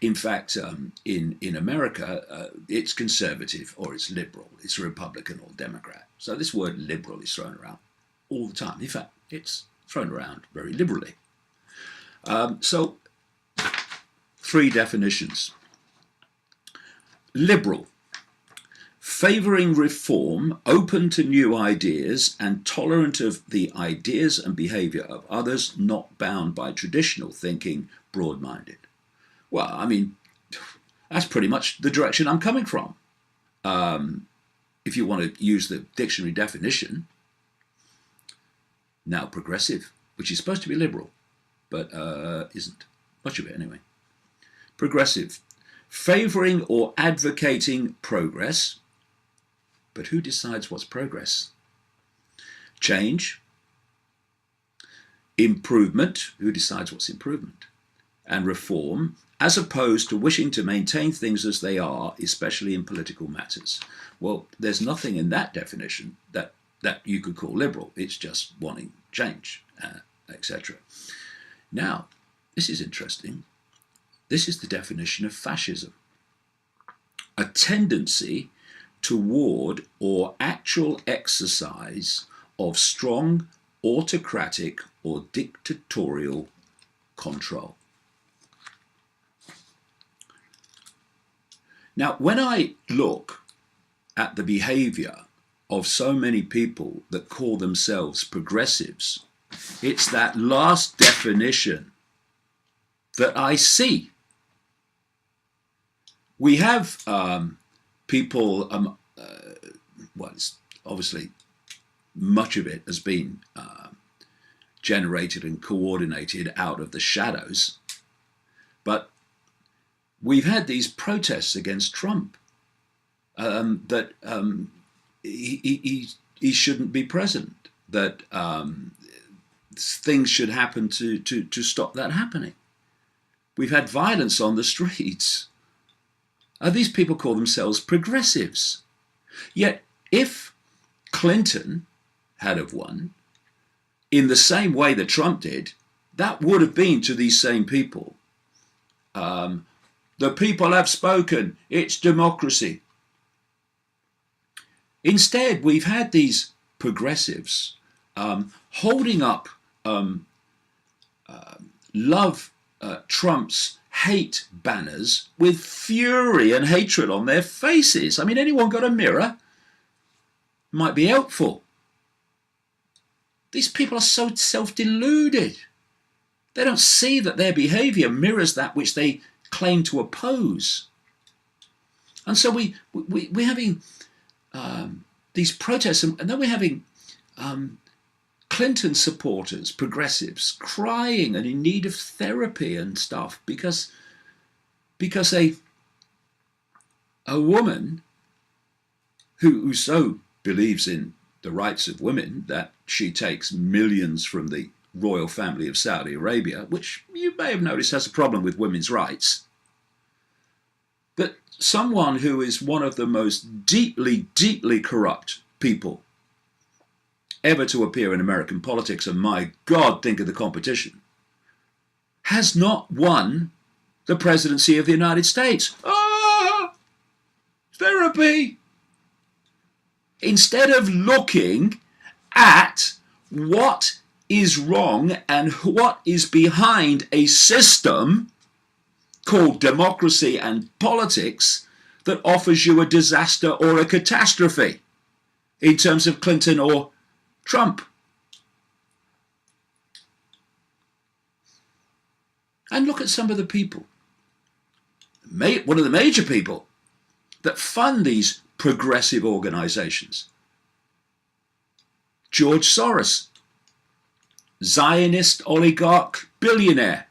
In fact, in America, it's conservative or it's liberal. It's Republican or Democrat. So this word liberal is thrown around all the time. In fact, it's thrown around very liberally. So, three definitions. Liberal, favouring reform, open to new ideas and tolerant of the ideas and behaviour of others, not bound by traditional thinking, broad-minded. Well, I mean, that's pretty much the direction I'm coming from. if you want to use the dictionary definition, now progressive, which is supposed to be liberal, but isn't. Much of it anyway. Progressive, favouring or advocating progress, but who decides what's progress? Change, improvement, who decides what's improvement? And reform, as opposed to wishing to maintain things as they are, especially in political matters. Well, there's nothing in that definition that you could call liberal. It's just wanting change, etc. Now, this is interesting. This is the definition of fascism. A tendency toward or actual exercise of strong autocratic or dictatorial control. Now, when I look at the behavior of so many people that call themselves progressives, it's that last definition that I see. We have people, well, it's obviously much of it has been generated and coordinated out of the shadows, but we've had these protests against Trump that he shouldn't be president, that things should happen to stop that happening. We've had violence on the streets. These people call themselves progressives. Yet if Clinton had have won in the same way that Trump did, that would have been to these same people. The people have spoken. It's democracy. Instead, we've had these progressives holding up love Trump's hate banners with fury and hatred on their faces. I mean, anyone got a mirror? Might be helpful. These people are so self-deluded. They don't see that their behavior mirrors that which they claim to oppose. And so we're having these protests, and then we're having Clinton supporters, progressives, crying and in need of therapy and stuff because a woman who so believes in the rights of women that she takes millions from the royal family of Saudi Arabia, which you may have noticed has a problem with women's rights, but someone who is one of the most deeply, deeply corrupt people ever to appear in American politics, and my God, think of the competition, has not won the presidency of the United States. Therapy! Instead of looking at what is wrong and what is behind a system called democracy and politics that offers you a disaster or a catastrophe in terms of Clinton or Trump. And look at some of the people. One of the major people that fund these progressive organizations. George Soros, Zionist oligarch billionaire.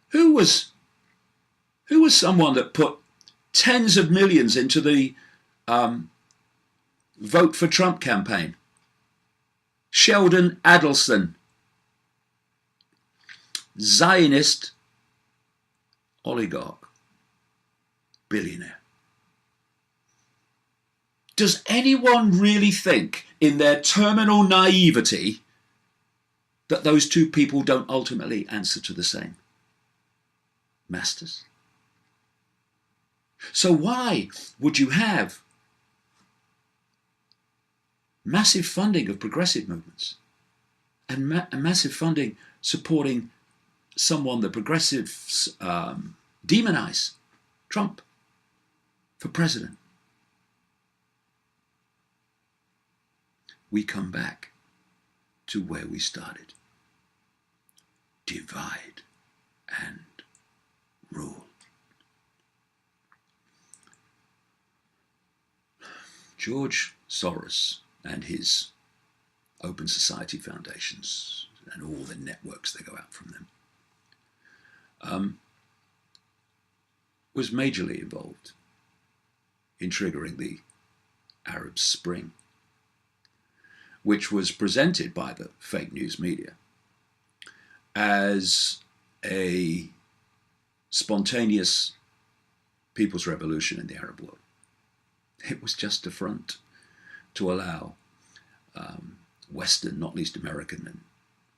Who was someone that put tens of millions into the Vote for Trump campaign? Sheldon Adelson, Zionist oligarch, billionaire. Does anyone really think, in their terminal naivety, that those two people don't ultimately answer to the same masters? So why would you have massive funding of progressive movements and massive funding supporting someone the progressives demonize, Trump, for president? We come back to where we started. Divide and rule. George Soros and his Open Society Foundations and all the networks that go out from them was majorly involved in triggering the Arab Spring, which was presented by the fake news media as a spontaneous people's revolution in the Arab world. It was just a front to allow Western, not least American and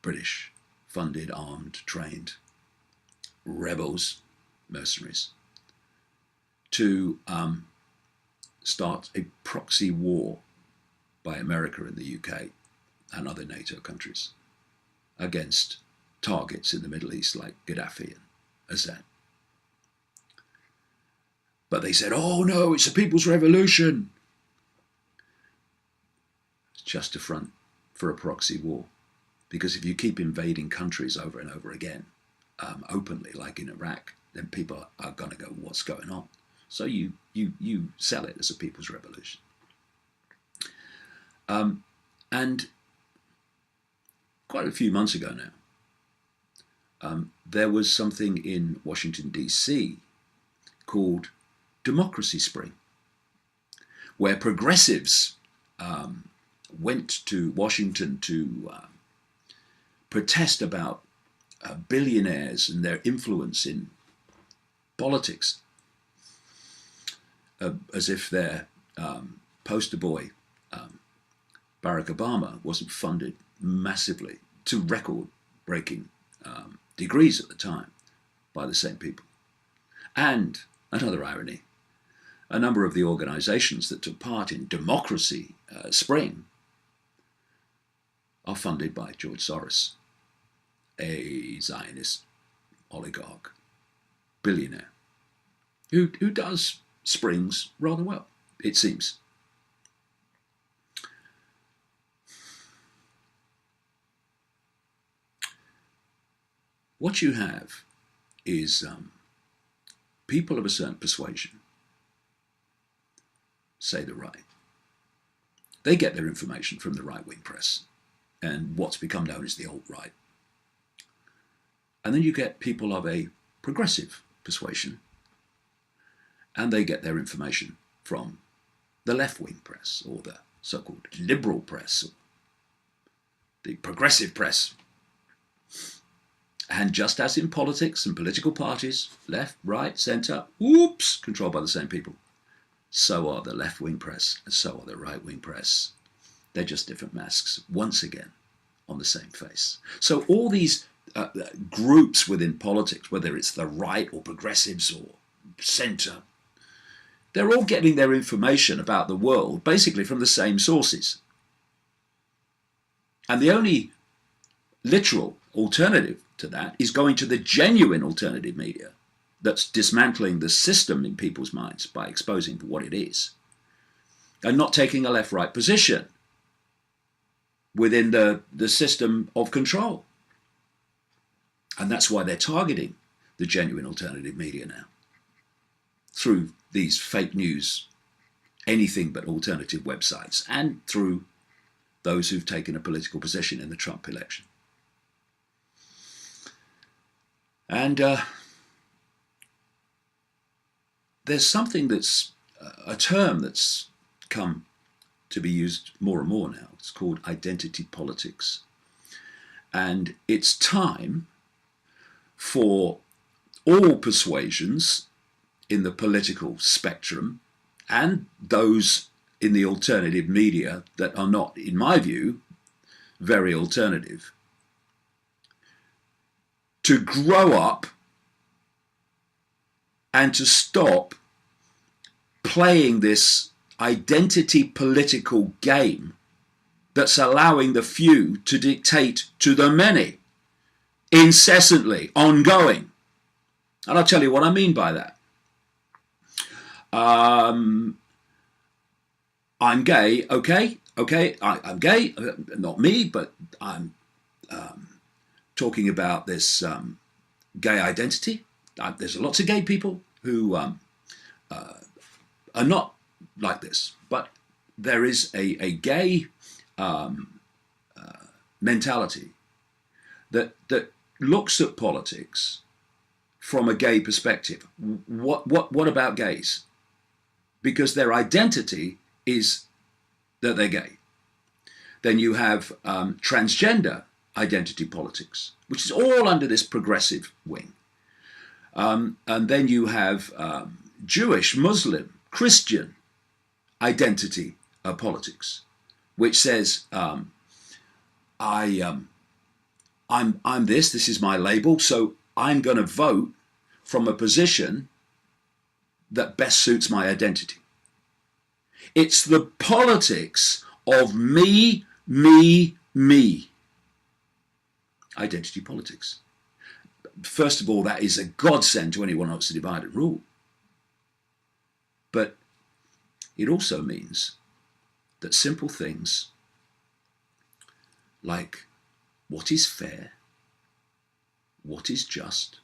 British, funded, armed, trained rebels, mercenaries, to start a proxy war by America and the UK and other NATO countries against targets in the Middle East like Gaddafi and Assad. But they said, oh no, it's a people's revolution. It's just a front for a proxy war. Because if you keep invading countries over and over again, openly, like in Iraq, then people are going to go, what's going on? So you sell it as a people's revolution. And quite a few months ago now, there was something in Washington, D.C. called Democracy Spring, where progressives went to Washington to protest about billionaires and their influence in politics, as if their poster boy, Barack Obama, wasn't funded massively to record-breaking degrees at the time by the same people. And another irony, a number of the organizations that took part in Democracy Spring are funded by George Soros, a Zionist oligarch, billionaire, who does springs rather well, it seems. What you have is people of a certain persuasion, say the right. They get their information from the right-wing press and what's become known as the alt-right. And then you get people of a progressive persuasion, and they get their information from the left-wing press, or the so-called liberal press, or the progressive press. And just as in politics and political parties, left, right, centre, whoops, controlled by the same people, so are the left-wing press and so are the right-wing press. They're just different masks, once again, on the same face. So all these groups within politics, whether it's the right or progressives or centre, they're all getting their information about the world basically from the same sources. And the only literal alternative to that is going to the genuine alternative media that's dismantling the system in people's minds by exposing what it is and not taking a left-right position within the system of control. And that's why they're targeting the genuine alternative media now through these fake news, anything but alternative websites, and through those who've taken a political position in the Trump election. And there's something that's a term that's come to be used more and more now. It's called identity politics. And it's time for all persuasions in the political spectrum and those in the alternative media that are not, in my view, very alternative, to grow up and to stop playing this identity political game that's allowing the few to dictate to the many, incessantly, ongoing. And I'll tell you what I mean by that. I'm gay, okay, I'm gay, not me, but I'm talking about this gay identity. There's lots of gay people who are not like this, but there is a gay mentality that looks at politics from a gay perspective. What about gays? Because their identity is that they're gay. Then you have transgender identity politics, which is all under this progressive wing. And then you have Jewish, Muslim, Christian identity politics, which says I'm this is my label, so I'm going to vote from a position that best suits my identity. It's the politics of me. Identity politics. First of all, that is a godsend to anyone who wants to divide and rule. But it also means that simple things like what is fair, what is just,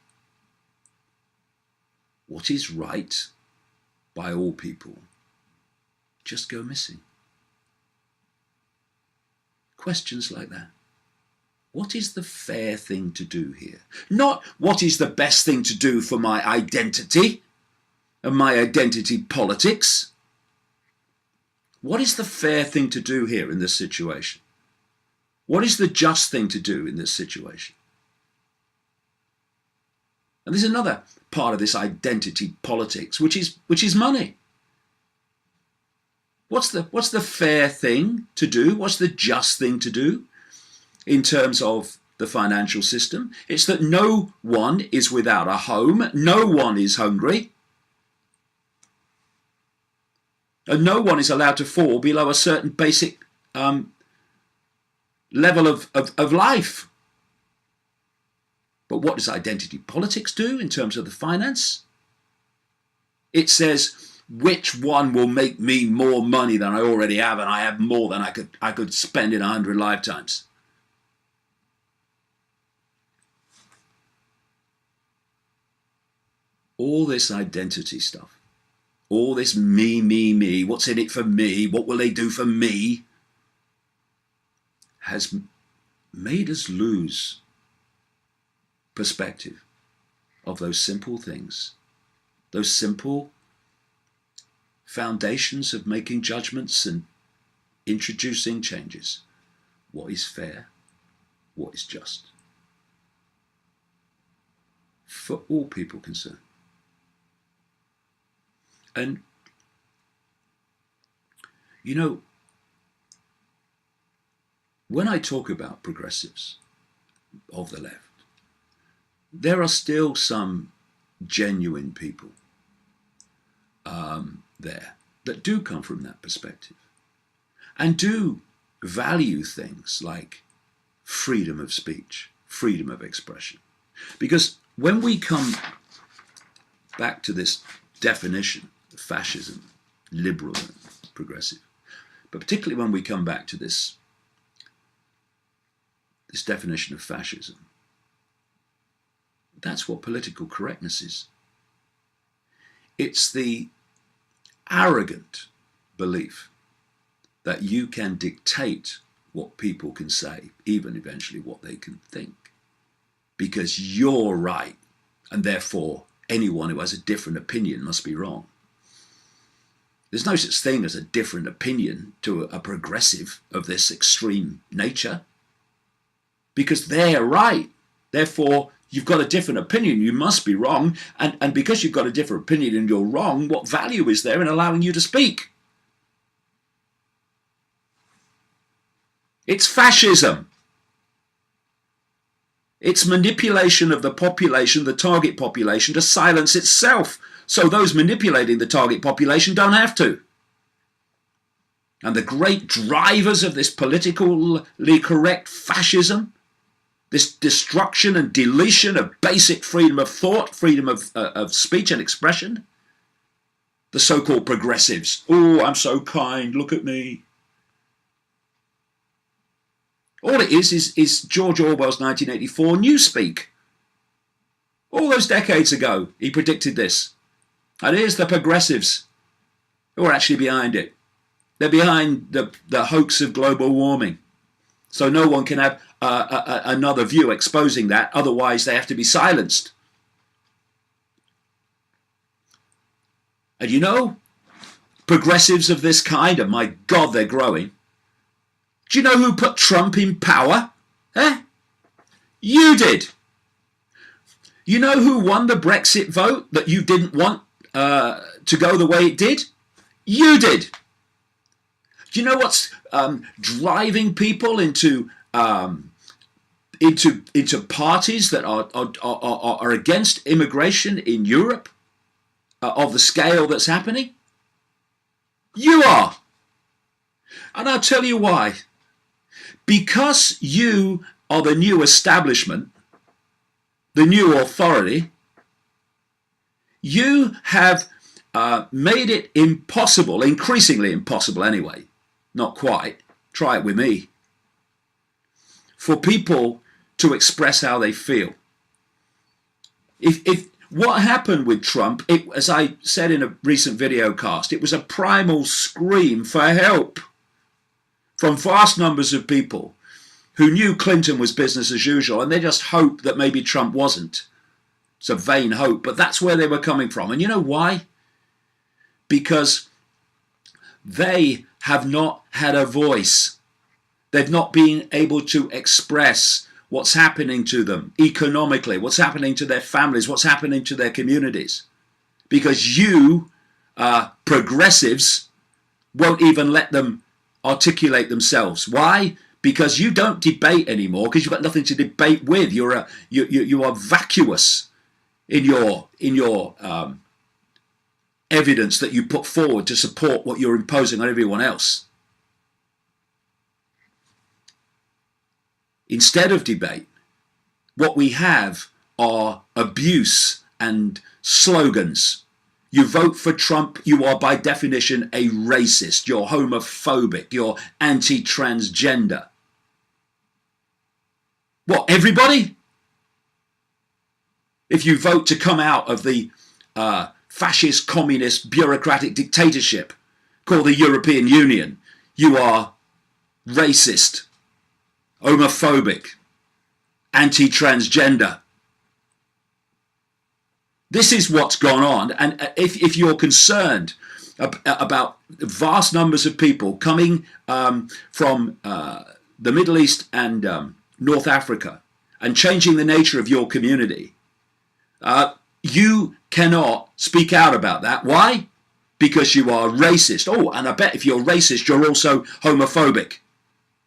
what is right by all people just go missing. Questions like that. What is the fair thing to do here? Not what is the best thing to do for my identity and my identity politics. What is the fair thing to do here in this situation? What is the just thing to do in this situation? And there's another part of this identity politics, which is money. What's the fair thing to do? What's the just thing to do in terms of the financial system? It's that no one is without a home, no one is hungry, and no one is allowed to fall below a certain basic level of life. But what does identity politics do in terms of the finance? It says, which one will make me more money than I already have, and I have more than I could spend in 100 lifetimes? All this identity stuff, all this me, what's in it for me, what will they do for me, has made us lose perspective of those simple things, those simple foundations of making judgments and introducing changes. What is fair? What is just? For all people concerned. And, you know, when I talk about progressives of the left, there are still some genuine people there that do come from that perspective and do value things like freedom of speech, freedom of expression. Because when we come back to this definition of fascism, liberal and progressive, but particularly when we come back to this definition of fascism, that's what political correctness is. It's the arrogant belief that you can dictate what people can say, even eventually what they can think, because you're right, and therefore anyone who has a different opinion must be wrong. There's no such thing as a different opinion to a progressive of this extreme nature, because they're right. Therefore, you've got a different opinion, you must be wrong. And because you've got a different opinion and you're wrong, what value is there in allowing you to speak? It's fascism. It's manipulation of the population, the target population, to silence itself, so those manipulating the target population don't have to. And the great drivers of this politically correct fascism, this destruction and deletion of basic freedom of thought, freedom of speech and expression, the so-called progressives. Oh, I'm so kind, look at me. All it is George Orwell's 1984 Newspeak. All those decades ago, he predicted this. And here's the progressives who are actually behind it. They're behind the hoax of global warming. So no one can have another view exposing that. Otherwise, they have to be silenced. And you know, progressives of this kind, and my God, they're growing. Do you know who put Trump in power? You did. You know who won the Brexit vote that you didn't want to go the way it did? You did. Do you know what's driving people into parties that are against immigration in Europe of the scale that's happening? You are. And I'll tell you why. Because you are the new establishment, the new authority, you have made it impossible, increasingly impossible anyway, not quite, try it with me, for people to express how they feel. If what happened with Trump, as I said in a recent video cast, it was a primal scream for help from vast numbers of people who knew Clinton was business as usual, and they just hoped that maybe Trump wasn't. It's a vain hope, but that's where they were coming from. And you know why? Because they have not had a voice. They've not been able to express what's happening to them economically, what's happening to their families, what's happening to their communities. Because you, progressives, won't even let them articulate themselves. Why? Because you don't debate anymore, because you've got nothing to debate with. You are vacuous in your evidence that you put forward to support what you're imposing on everyone else. Instead of debate, what we have are abuse and slogans. You vote for Trump, you are by definition a racist, you're homophobic, you're anti-transgender. What, everybody? If you vote to come out of the fascist, communist, bureaucratic dictatorship called the European Union, you are racist, homophobic, anti-transgender. This is what's gone on, and if you're concerned about vast numbers of people coming from the Middle East and North Africa and changing the nature of your community, you cannot speak out about that. Why? Because you are racist. Oh, and I bet if you're racist, you're also homophobic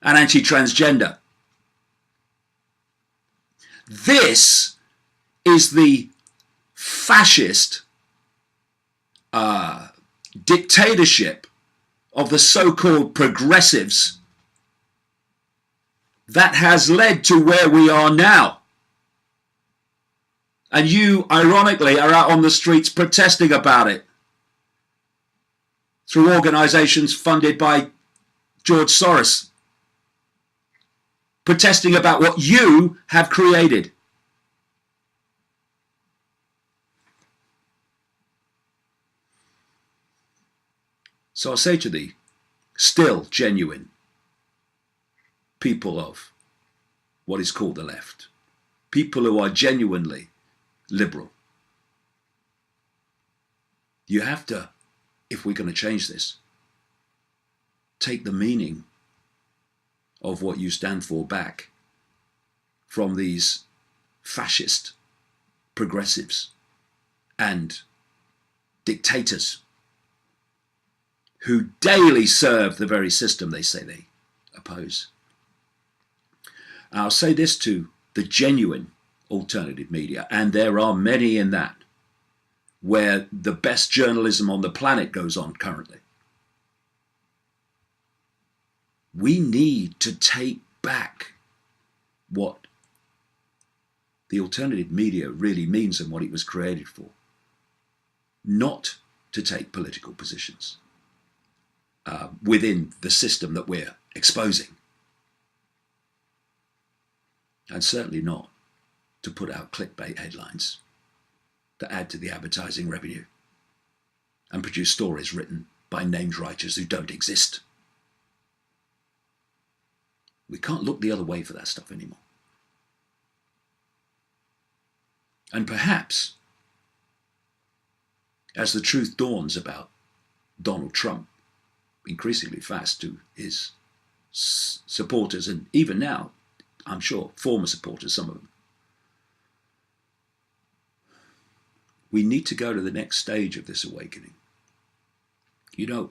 and anti-transgender. This is the fascist dictatorship of the so-called progressives that has led to where we are now. And you, ironically, are out on the streets protesting about it through organizations funded by George Soros, protesting about what you have created. So I'll say to the still genuine people of what is called the left, people who are genuinely liberal, you have to, if we're going to change this, take the meaning of what you stand for back from these fascist progressives and dictators who daily serve the very system they say they oppose. I'll say this to the genuine alternative media, and there are many in that, where the best journalism on the planet goes on currently. We need to take back what the alternative media really means and what it was created for. Not to take political positions within the system that we're exposing. And certainly not to put out clickbait headlines that add to the advertising revenue and produce stories written by named writers who don't exist. We can't look the other way for that stuff anymore. And perhaps, as the truth dawns about Donald Trump, increasingly fast to his supporters, and even now, I'm sure, former supporters, some of them, we need to go to the next stage of this awakening. You know,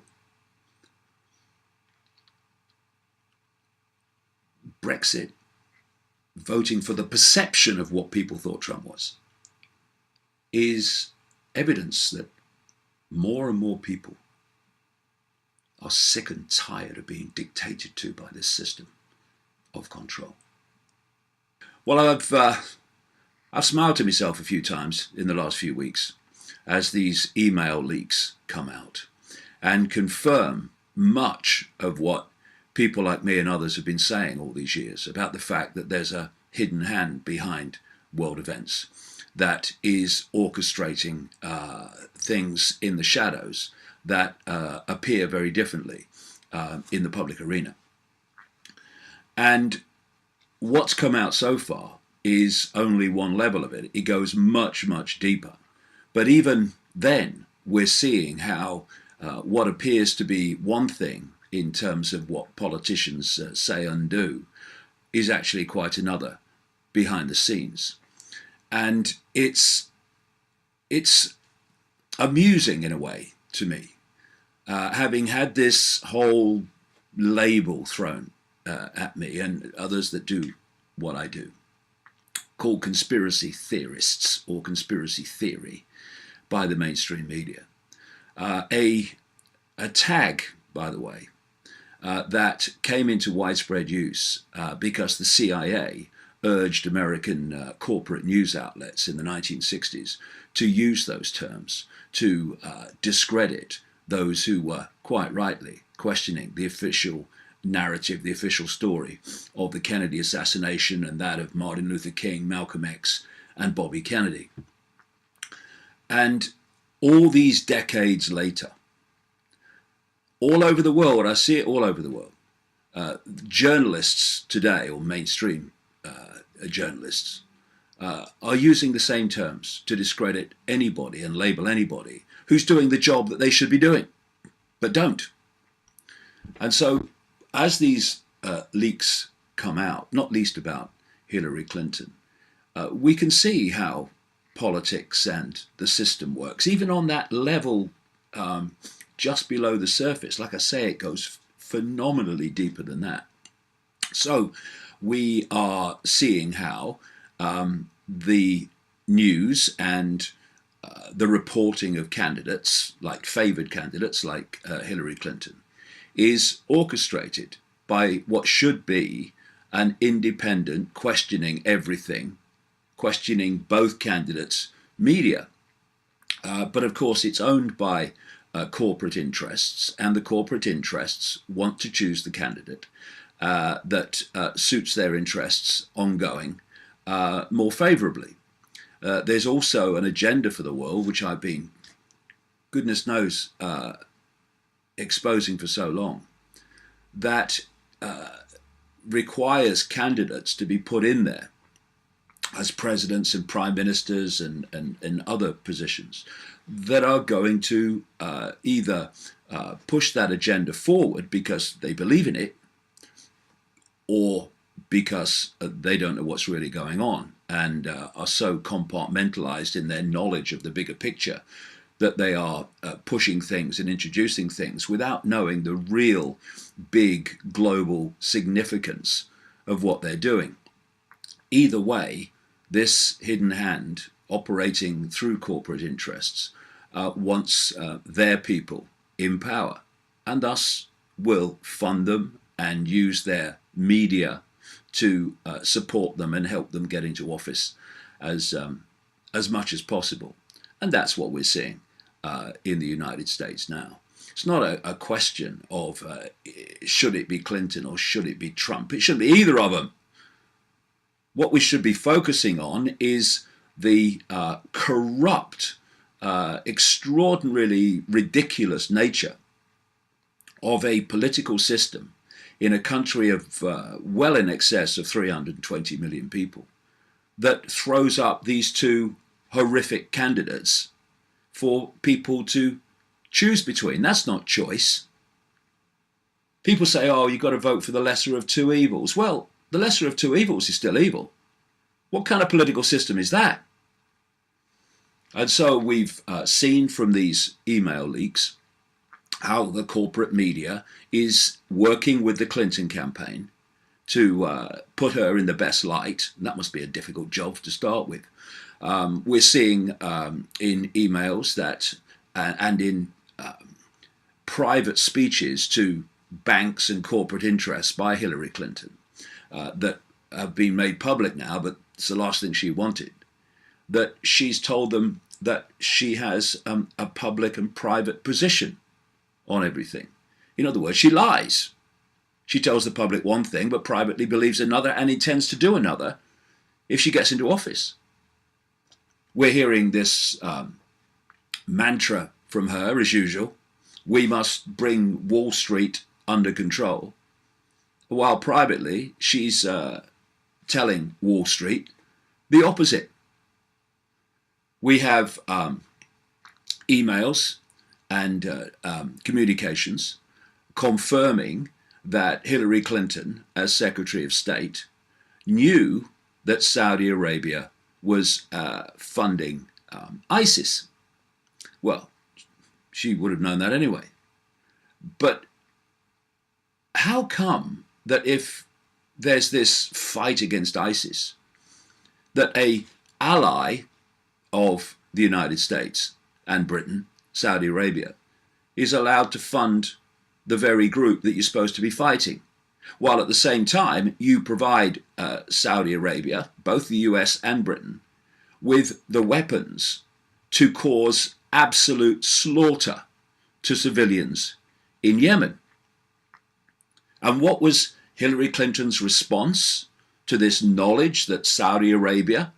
Brexit, voting for the perception of what people thought Trump was, is evidence that more and more people are sick and tired of being dictated to by this system of control. Well, I've smiled to myself a few times in the last few weeks as these email leaks come out and confirm much of what people like me and others have been saying all these years about the fact that there's a hidden hand behind world events that is orchestrating things in the shadows that appear very differently in the public arena. And what's come out so far is only one level of it. It goes much, much deeper. But even then, we're seeing how what appears to be one thing in terms of what politicians say and do is actually quite another behind the scenes. And it's amusing in a way to me, having had this whole label thrown at me and others that do what I do, called conspiracy theorists or conspiracy theory by the mainstream media. A tag, by the way, that came into widespread use because the CIA urged American corporate news outlets in the 1960s to use those terms to discredit those who were, quite rightly, questioning the official narrative, the official story of the Kennedy assassination and that of Martin Luther King, Malcolm X, and Bobby Kennedy. And all these decades later, all over the world, I see it all over the world, journalists today, or mainstream journalists, are using the same terms to discredit anybody and label anybody who's doing the job that they should be doing, but don't. And so, as these leaks come out, not least about Hillary Clinton, we can see how politics and the system works, even on that level just below the surface. Like I say, it goes phenomenally deeper than that. So we are seeing how the news and the reporting of candidates, like favoured candidates like Hillary Clinton, is orchestrated by what should be an independent, questioning everything, questioning both candidates' media. But of course, it's owned by corporate interests, and the corporate interests want to choose the candidate that suits their interests ongoing more favourably. There's also an agenda for the world, which I've been, goodness knows, exposing for so long, that requires candidates to be put in there as presidents and prime ministers and other positions that are going to either push that agenda forward because they believe in it, or because they don't know what's really going on and are so compartmentalized in their knowledge of the bigger picture that they are pushing things and introducing things without knowing the real big global significance of what they're doing. Either way, this hidden hand operating through corporate interests wants their people in power, and thus will fund them and use their media to support them and help them get into office as much as possible. And that's what we're seeing in the United States now. It's not a question of should it be Clinton or should it be Trump. It shouldn't be either of them. What we should be focusing on is the corrupt, extraordinarily ridiculous nature of a political system in a country of well in excess of 320 million people that throws up these two horrific candidates for people to choose between. That's not choice. People say, oh, you've got to vote for the lesser of two evils. Well, the lesser of two evils is still evil. What kind of political system is that? And so we've seen from these email leaks how the corporate media is working with the Clinton campaign to put her in the best light. And that must be a difficult job to start with. We're seeing in emails that and in private speeches to banks and corporate interests by Hillary Clinton that have been made public now, but it's the last thing she wanted, that she's told them that she has a public and private position on everything. In other words, she lies. She tells the public one thing, but privately believes another and intends to do another if she gets into office. We're hearing this mantra from her, as usual. We must bring Wall Street under control, while privately she's telling Wall Street the opposite. We have emails and communications confirming that Hillary Clinton, as Secretary of State, knew that Saudi Arabia was funding ISIS. Well, she would have known that anyway. But how come that if there's this fight against ISIS, that a ally of the United States and Britain, Saudi Arabia, is allowed to fund the very group that you're supposed to be fighting, while at the same time you provide Saudi Arabia, both the US and Britain, with the weapons to cause absolute slaughter to civilians in Yemen? And what was Hillary Clinton's response to this knowledge that Saudi Arabia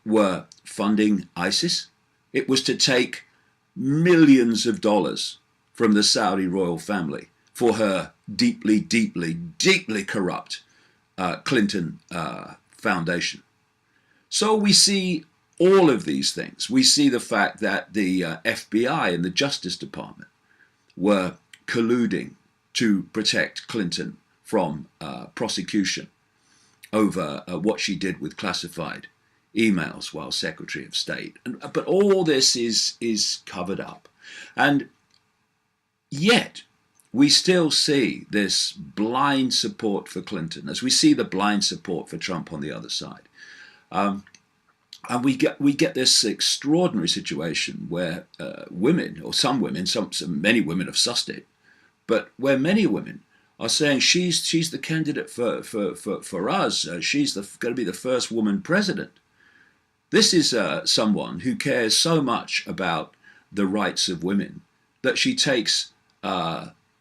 were funding ISIS? It was to take millions of dollars from the Saudi royal family for her deeply, deeply, deeply corrupt Clinton foundation. So we see all of these things. We see the fact that the FBI and the Justice Department were colluding to protect Clinton from prosecution over what she did with classified emails while Secretary of State. But all this is covered up. And yet, we still see this blind support for Clinton, as we see the blind support for Trump on the other side. And we get this extraordinary situation where women, or some women, many women have sussed it, but where many women are saying she's the candidate for us. She's going to be the first woman president. This is someone who cares so much about the rights of women that she takes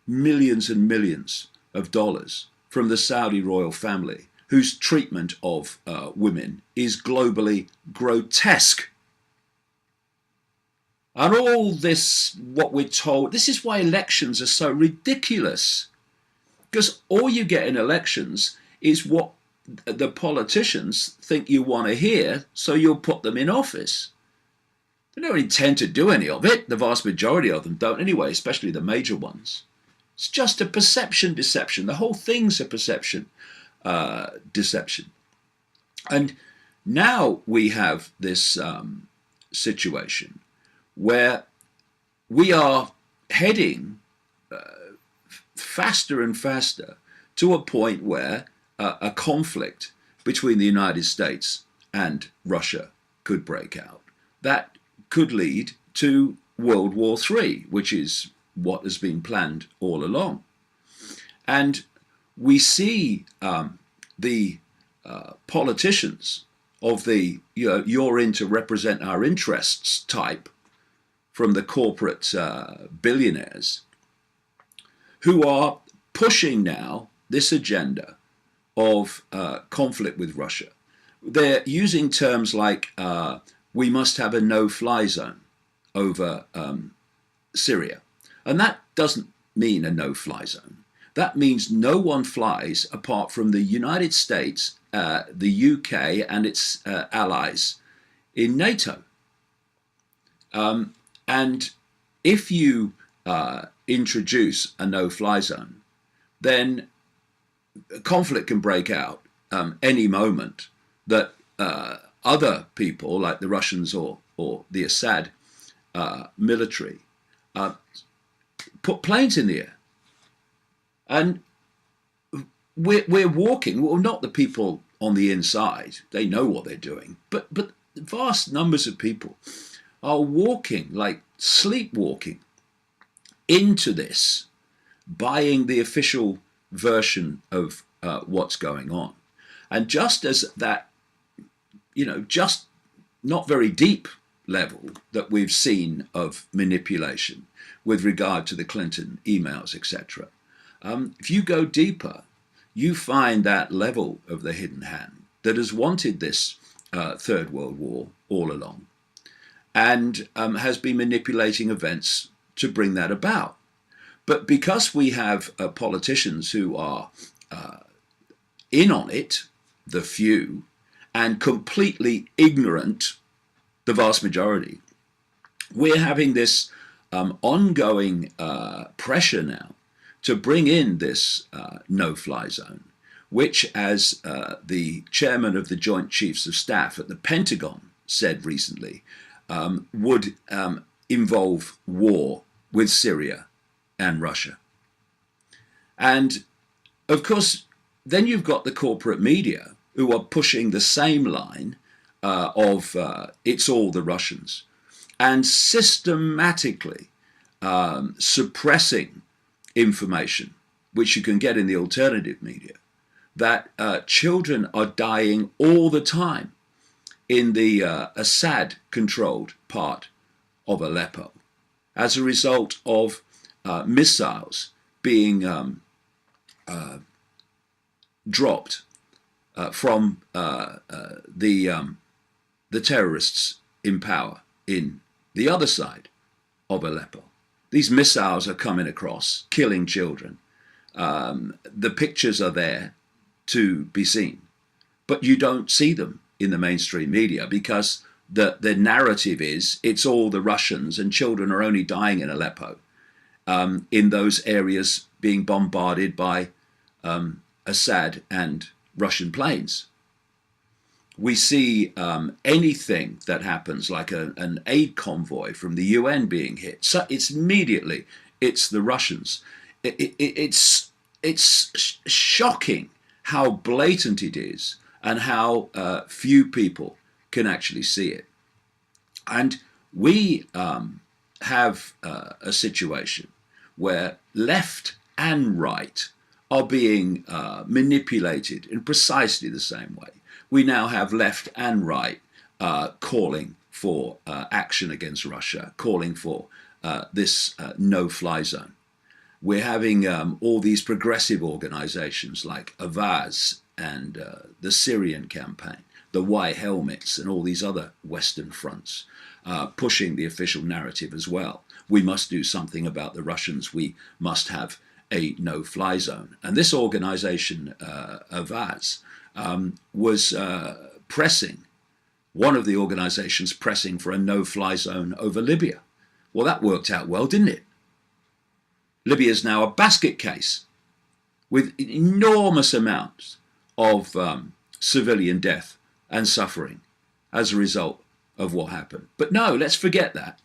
millions and millions of dollars from the Saudi royal family, whose treatment of women is globally grotesque. And all this, what we're told, this is why elections are so ridiculous. Because all you get in elections is what the politicians think you want to hear, so you'll put them in office. They don't intend to do any of it. The vast majority of them don't anyway, especially the major ones. It's just a perception deception. The whole thing's a perception deception. And now we have this situation where we are heading faster and faster to a point where a conflict between the United States and Russia could break out. That could lead to World War III, which is what has been planned all along. And we see the politicians of the you're in to represent our interests type from the corporate billionaires who are pushing now this agenda of conflict with Russia. They're using terms like we must have a no-fly zone over Syria. And that doesn't mean a no-fly zone. that means no one flies apart from the United States, the UK, and its allies in NATO. And if you introduce a no-fly zone, then conflict can break out any moment that other people, like the Russians or the Assad military, put planes in the air. And we're walking, well, not the people on the inside, they know what they're doing, but vast numbers of people are walking, like sleepwalking, into this, buying the official version of what's going on. And just as that, just not very deep level that we've seen of manipulation with regard to the Clinton emails, etc., if you go deeper, you find that level of the hidden hand that has wanted this Third World War all along, and has been manipulating events to bring that about. But because we have politicians who are in on it, the few, and completely ignorant, the vast majority, we're having this ongoing pressure now to bring in this no-fly zone, which, as the chairman of the Joint Chiefs of Staff at the Pentagon said recently, would involve war with Syria and Russia. And of course, then you've got the corporate media who are pushing the same line of it's all the Russians, and systematically suppressing information, which you can get in the alternative media, that children are dying all the time in the Assad-controlled part of Aleppo as a result of missiles being dropped from the terrorists in power in the other side of Aleppo. These missiles are coming across, killing children. The pictures are there to be seen, but you don't see them in the mainstream media because the narrative is it's all the Russians and children are only dying in Aleppo, in those areas being bombarded by Assad and Russian planes. We see anything that happens, like an aid convoy from the UN being hit. So it's immediately, it's the Russians. It's shocking how blatant it is and how few people can actually see it. And we have a situation where left and right are being manipulated in precisely the same way. We now have left and right calling for action against Russia, calling for this no-fly zone. We're having all these progressive organizations like Avaz and the Syrian campaign, the White Helmets, and all these other Western fronts pushing the official narrative as well. We must do something about the Russians. We must have a no-fly zone. And this organization, Avaz, was pressing, one of the organizations pressing for a no-fly zone over Libya. Well, that worked out well, didn't it? Libya is now a basket case with enormous amounts of civilian death and suffering as a result of what happened. But no, let's forget that.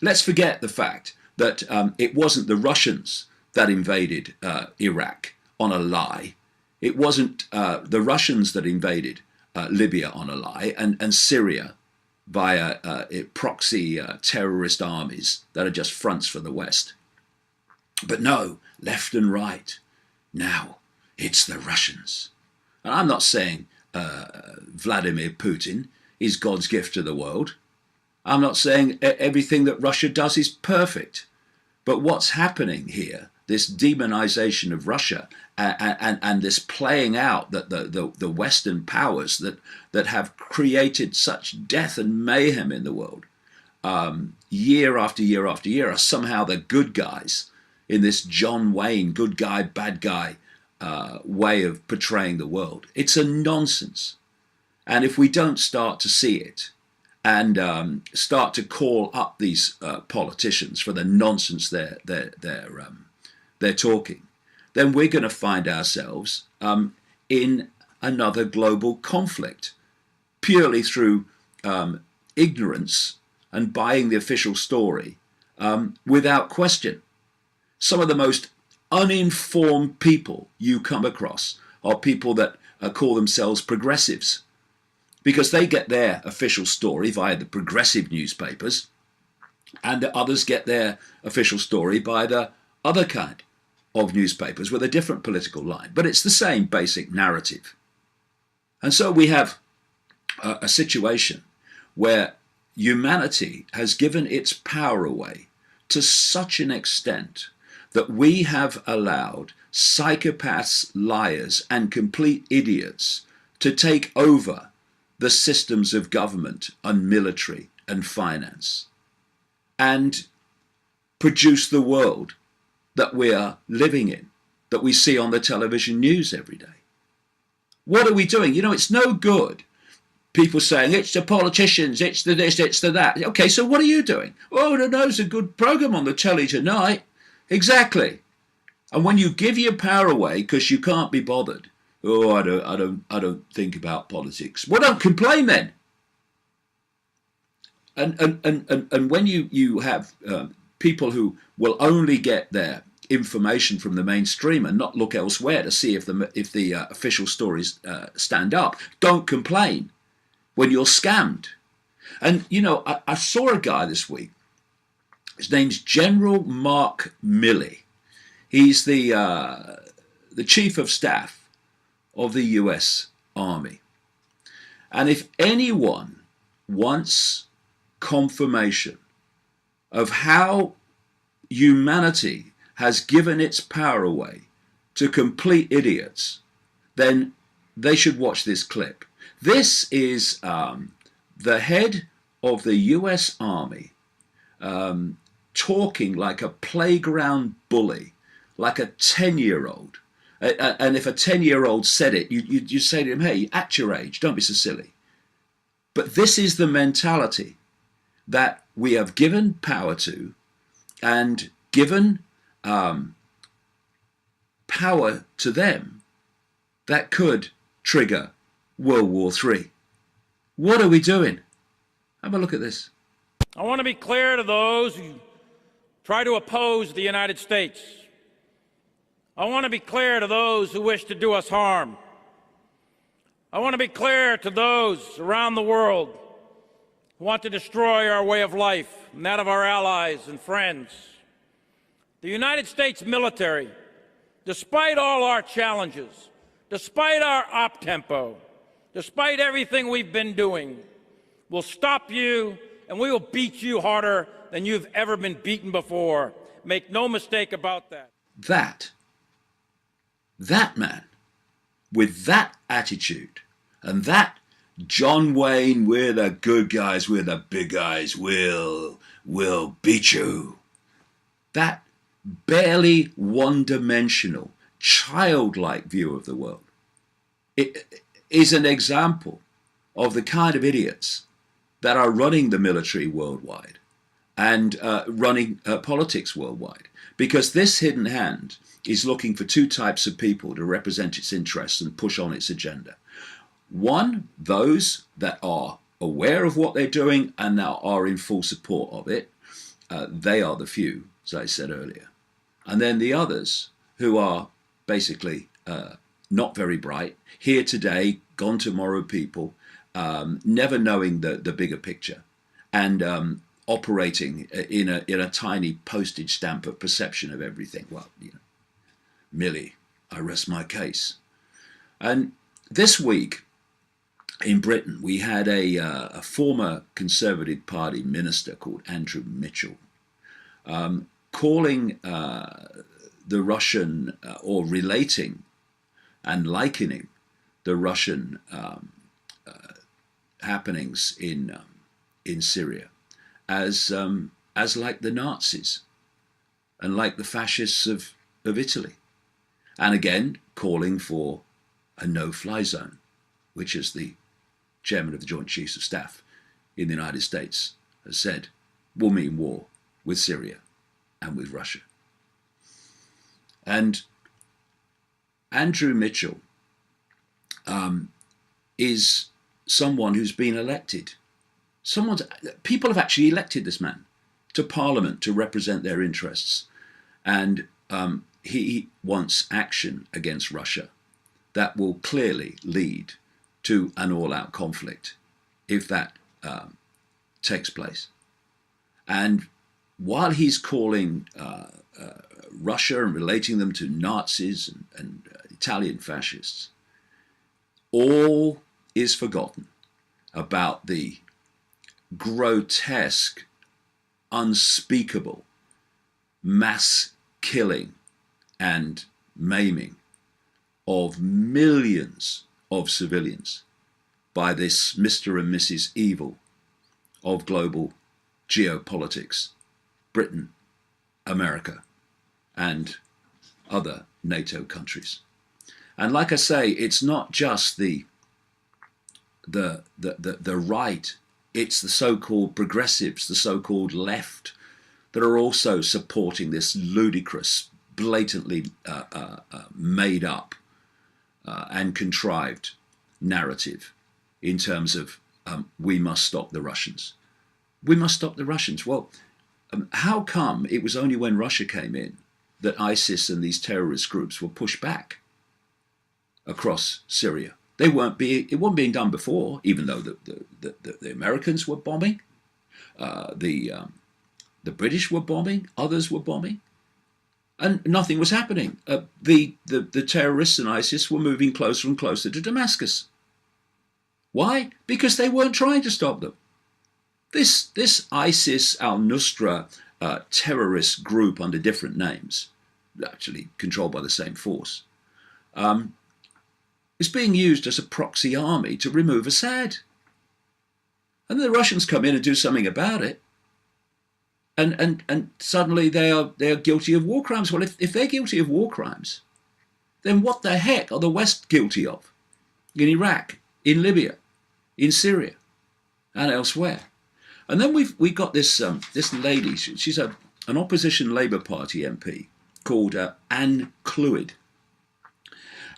Let's forget the fact that it wasn't the Russians that invaded Iraq on a lie. It wasn't the Russians that invaded Libya on a lie, and Syria via proxy terrorist armies that are just fronts for the West. But no, left and right, now it's the Russians. And I'm not saying Vladimir Putin is God's gift to the world. I'm not saying everything that Russia does is perfect. But what's happening here, this demonization of Russia and this playing out that the Western powers that have created such death and mayhem in the world, year after year after year, are somehow the good guys in this John Wayne, good guy, bad guy way of portraying the world. It's a nonsense. And if we don't start to see it and start to call up these politicians for the nonsense they're talking, then we're going to find ourselves in another global conflict purely through ignorance and buying the official story without question. Some of the most uninformed people you come across are people that call themselves progressives, because they get their official story via the progressive newspapers, and the others get their official story by the other kind of newspapers with a different political line. But it's the same basic narrative. And so we have a situation where humanity has given its power away to such an extent that we have allowed psychopaths, liars, and complete idiots to take over the systems of government and military and finance and produce the world that we are living in, that we see on the television news every day. What are we doing? You know, it's no good people saying, it's the politicians, it's the this, it's the that. Okay, so what are you doing? Oh, no, it's a good program on the telly tonight. Exactly. And when you give your power away because you can't be bothered, oh, I don't think about politics. Well, don't complain then. And when you have people who will only get their information from the mainstream and not look elsewhere to see if the official stories stand up, don't complain when you're scammed. And you know, I saw a guy this week. His name's General Mark Milley. He's the chief of staff of the US Army. And if anyone wants confirmation of how humanity has given its power away to complete idiots, then they should watch this clip. This is the head of the US Army talking like a playground bully, like a 10-year-old. And if a 10-year-old said it, you say to him, hey, at your age, don't be so silly. But this is the mentality that we have given power to and given power to them that could trigger World War III. What are we doing? Have a look at this. I want to be clear to those who try to oppose the United States. I want to be clear to those who wish to do us harm. I want to be clear to those around the world who want to destroy our way of life and that of our allies and friends. The United States military, despite all our challenges, despite our op-tempo, despite everything we've been doing, will stop you and we will beat you harder than you've ever been beaten before. Make no mistake about that. That man, with that attitude and that John Wayne, we're the good guys, we're the big guys, we'll beat you. That barely one-dimensional, childlike view of the world, it is an example of the kind of idiots that are running the military worldwide and running politics worldwide. Because this hidden hand is looking for two types of people to represent its interests and push on its agenda. One, those that are aware of what they're doing and now are in full support of it. They are the few, as I said earlier. And then the others who are basically not very bright, here today, gone tomorrow people, never knowing the bigger picture, and operating in a tiny postage stamp of perception of everything. Well, you know, Milley, I rest my case. And this week in Britain, we had a former Conservative Party minister called Andrew Mitchell calling the Russian, or relating and likening the Russian happenings in Syria as like the Nazis. and like the fascists of Italy. And again, calling for a no-fly zone, which, as the chairman of the Joint Chiefs of Staff in the United States has said, will mean war with Syria and with Russia. And Andrew Mitchell is someone who's been elected. People have actually elected this man to Parliament to represent their interests. And he wants action against Russia that will clearly lead to an all-out conflict if that takes place. And while he's calling Russia and relating them to Nazis and Italian fascists, all is forgotten about the grotesque, unspeakable mass killing and maiming of millions of civilians by this Mr. and Mrs. Evil of global geopolitics, Britain, America, and other NATO countries. And like I say, it's not just the right, it's the so-called progressives, the so-called left, that are also supporting this ludicrous, blatantly made up and contrived narrative in terms of we must stop the Russians. We must stop the Russians. Well, how come it was only when Russia came in that ISIS and these terrorist groups were pushed back across Syria? It wasn't being done before, even though the Americans were bombing, the British were bombing, others were bombing, and nothing was happening. The terrorists and ISIS were moving closer and closer to Damascus. Why? Because they weren't trying to stop them. This ISIS al-Nusra terrorist group under different names, actually controlled by the same force, is being used as a proxy army to remove Assad. And the Russians come in and do something about it. And suddenly they are guilty of war crimes. Well, if they're guilty of war crimes, then what the heck are the West guilty of? In Iraq, in Libya, in Syria, and elsewhere. And then we've got this lady. She's an opposition Labour Party MP called Anne Clwyd.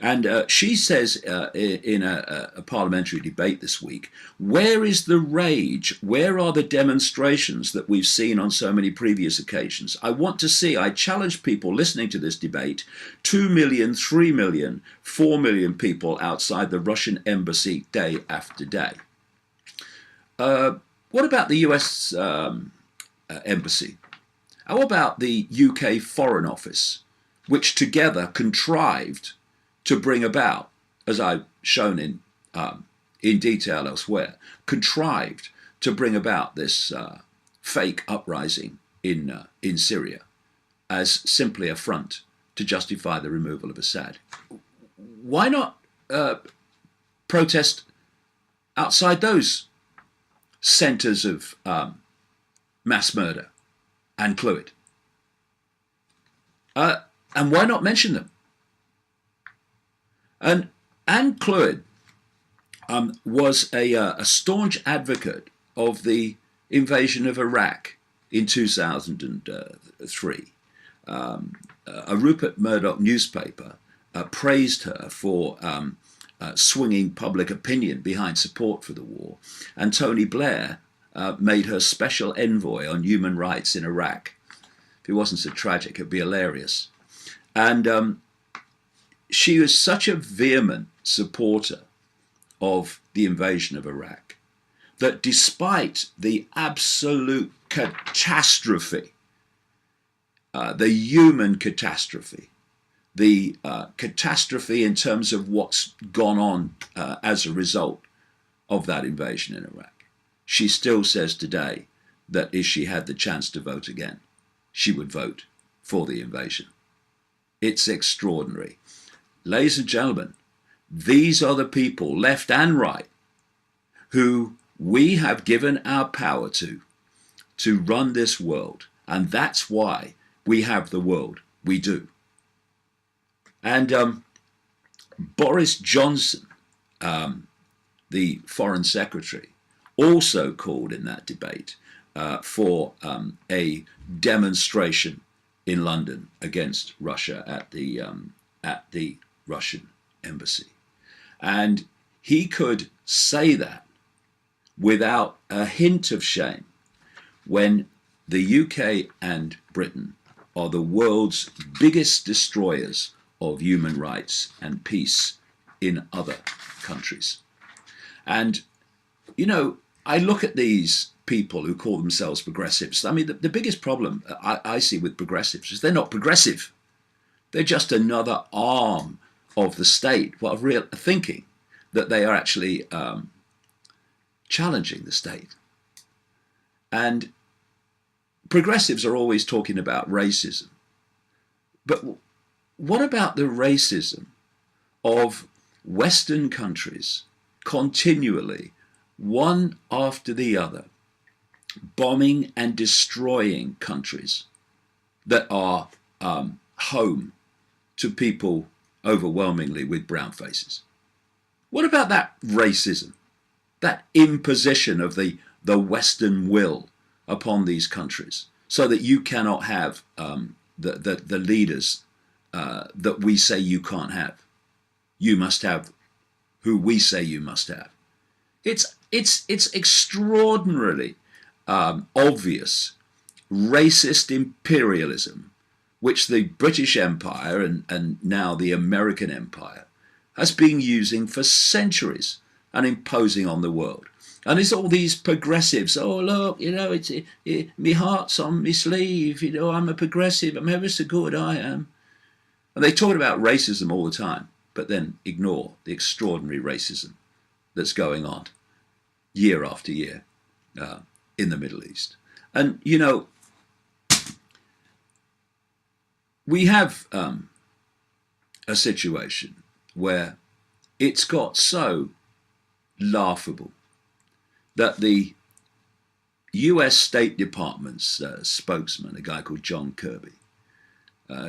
And she says in a parliamentary debate this week, where is the rage? Where are the demonstrations that we've seen on so many previous occasions? I challenge people listening to this debate, 2 million, 3 million, 4 million people outside the Russian embassy day after day. What about the US embassy? How about the UK Foreign Office, which together contrived to bring about, as I've shown in detail elsewhere, contrived to bring about this fake uprising in Syria as simply a front to justify the removal of Assad? Why not protest outside those centres of mass murder and Clwyd? And why not mention them? And Anne Clwyd was a staunch advocate of the invasion of Iraq in 2003. A Rupert Murdoch newspaper praised her for swinging public opinion behind support for the war, and Tony Blair made her special envoy on human rights in Iraq. If it wasn't so tragic, it'd be hilarious. And she was such a vehement supporter of the invasion of Iraq that despite the absolute catastrophe, the human catastrophe, the catastrophe in terms of what's gone on as a result of that invasion in Iraq, she still says today that if she had the chance to vote again, she would vote for the invasion. It's extraordinary. Ladies and gentlemen, these are the people, left and right, who we have given our power to run this world. And that's why we have the world. We do. And Boris Johnson, the Foreign Secretary, also called in that debate for a demonstration in London against Russia at the Russian embassy. And he could say that without a hint of shame when the UK and Britain are the world's biggest destroyers of human rights and peace in other countries. And, you know, I look at these people who call themselves progressives. I mean, the biggest problem I see with progressives is they're not progressive. They're just another arm of the state, well, real thinking that they are actually challenging the state. And progressives are always talking about racism. But what about the racism of Western countries continually, one after the other, bombing and destroying countries that are home to people overwhelmingly with brown faces? What about that racism, that imposition of the Western will upon these countries so that you cannot have the leaders that we say you can't have? You must have who we say you must have. It's extraordinarily obvious racist imperialism, which the British Empire and now the American Empire has been using for centuries and imposing on the world. And it's all these progressives, oh look, you know, me heart's on me sleeve, you know, I'm a progressive, I'm ever so good, I am. And they talk about racism all the time, but then ignore the extraordinary racism that's going on year after year in the Middle East. And, you know, we have a situation where it's got so laughable that the US State Department's spokesman, a guy called John Kirby,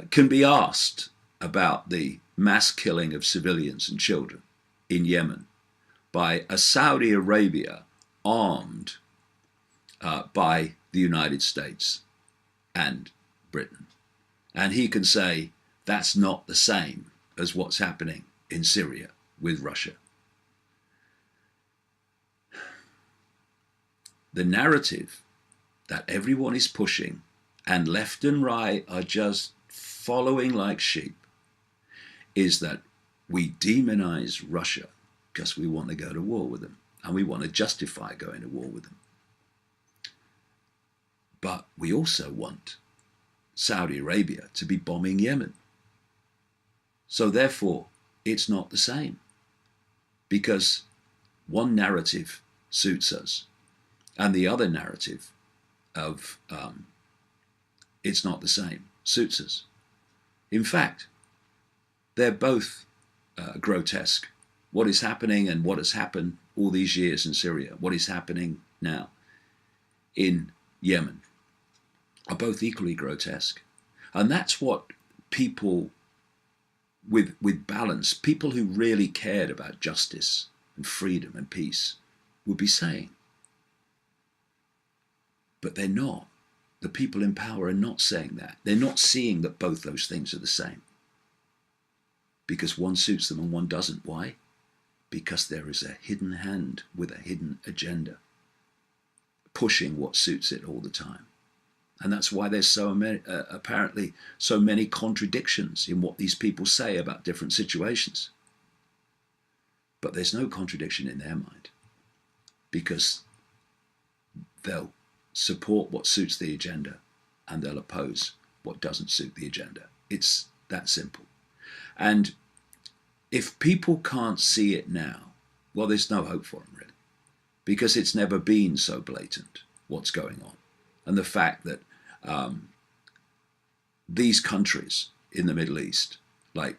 can be asked about the mass killing of civilians and children in Yemen by a Saudi Arabia armed by the United States and Britain. And he can say that's not the same as what's happening in Syria with Russia. The narrative that everyone is pushing and left and right are just following like sheep is that we demonize Russia because we want to go to war with them and we want to justify going to war with them. But we also want Saudi Arabia to be bombing Yemen. So therefore, it's not the same, because one narrative suits us and the other narrative of it's not the same suits us. In fact, they're both grotesque. What is happening and what has happened all these years in Syria, what is happening now in Yemen, are both equally grotesque. And that's what people with balance, people who really cared about justice and freedom and peace, would be saying. But they're not. The people in power are not saying that. They're not seeing that both those things are the same. Because one suits them and one doesn't. Why? Because there is a hidden hand with a hidden agenda pushing what suits it all the time. And that's why there's so many, apparently so many contradictions in what these people say about different situations. But there's no contradiction in their mind, because they'll support what suits the agenda and they'll oppose what doesn't suit the agenda. It's that simple. And if people can't see it now, well, there's no hope for them, really, because it's never been so blatant what's going on. And the fact that these countries in the Middle East, like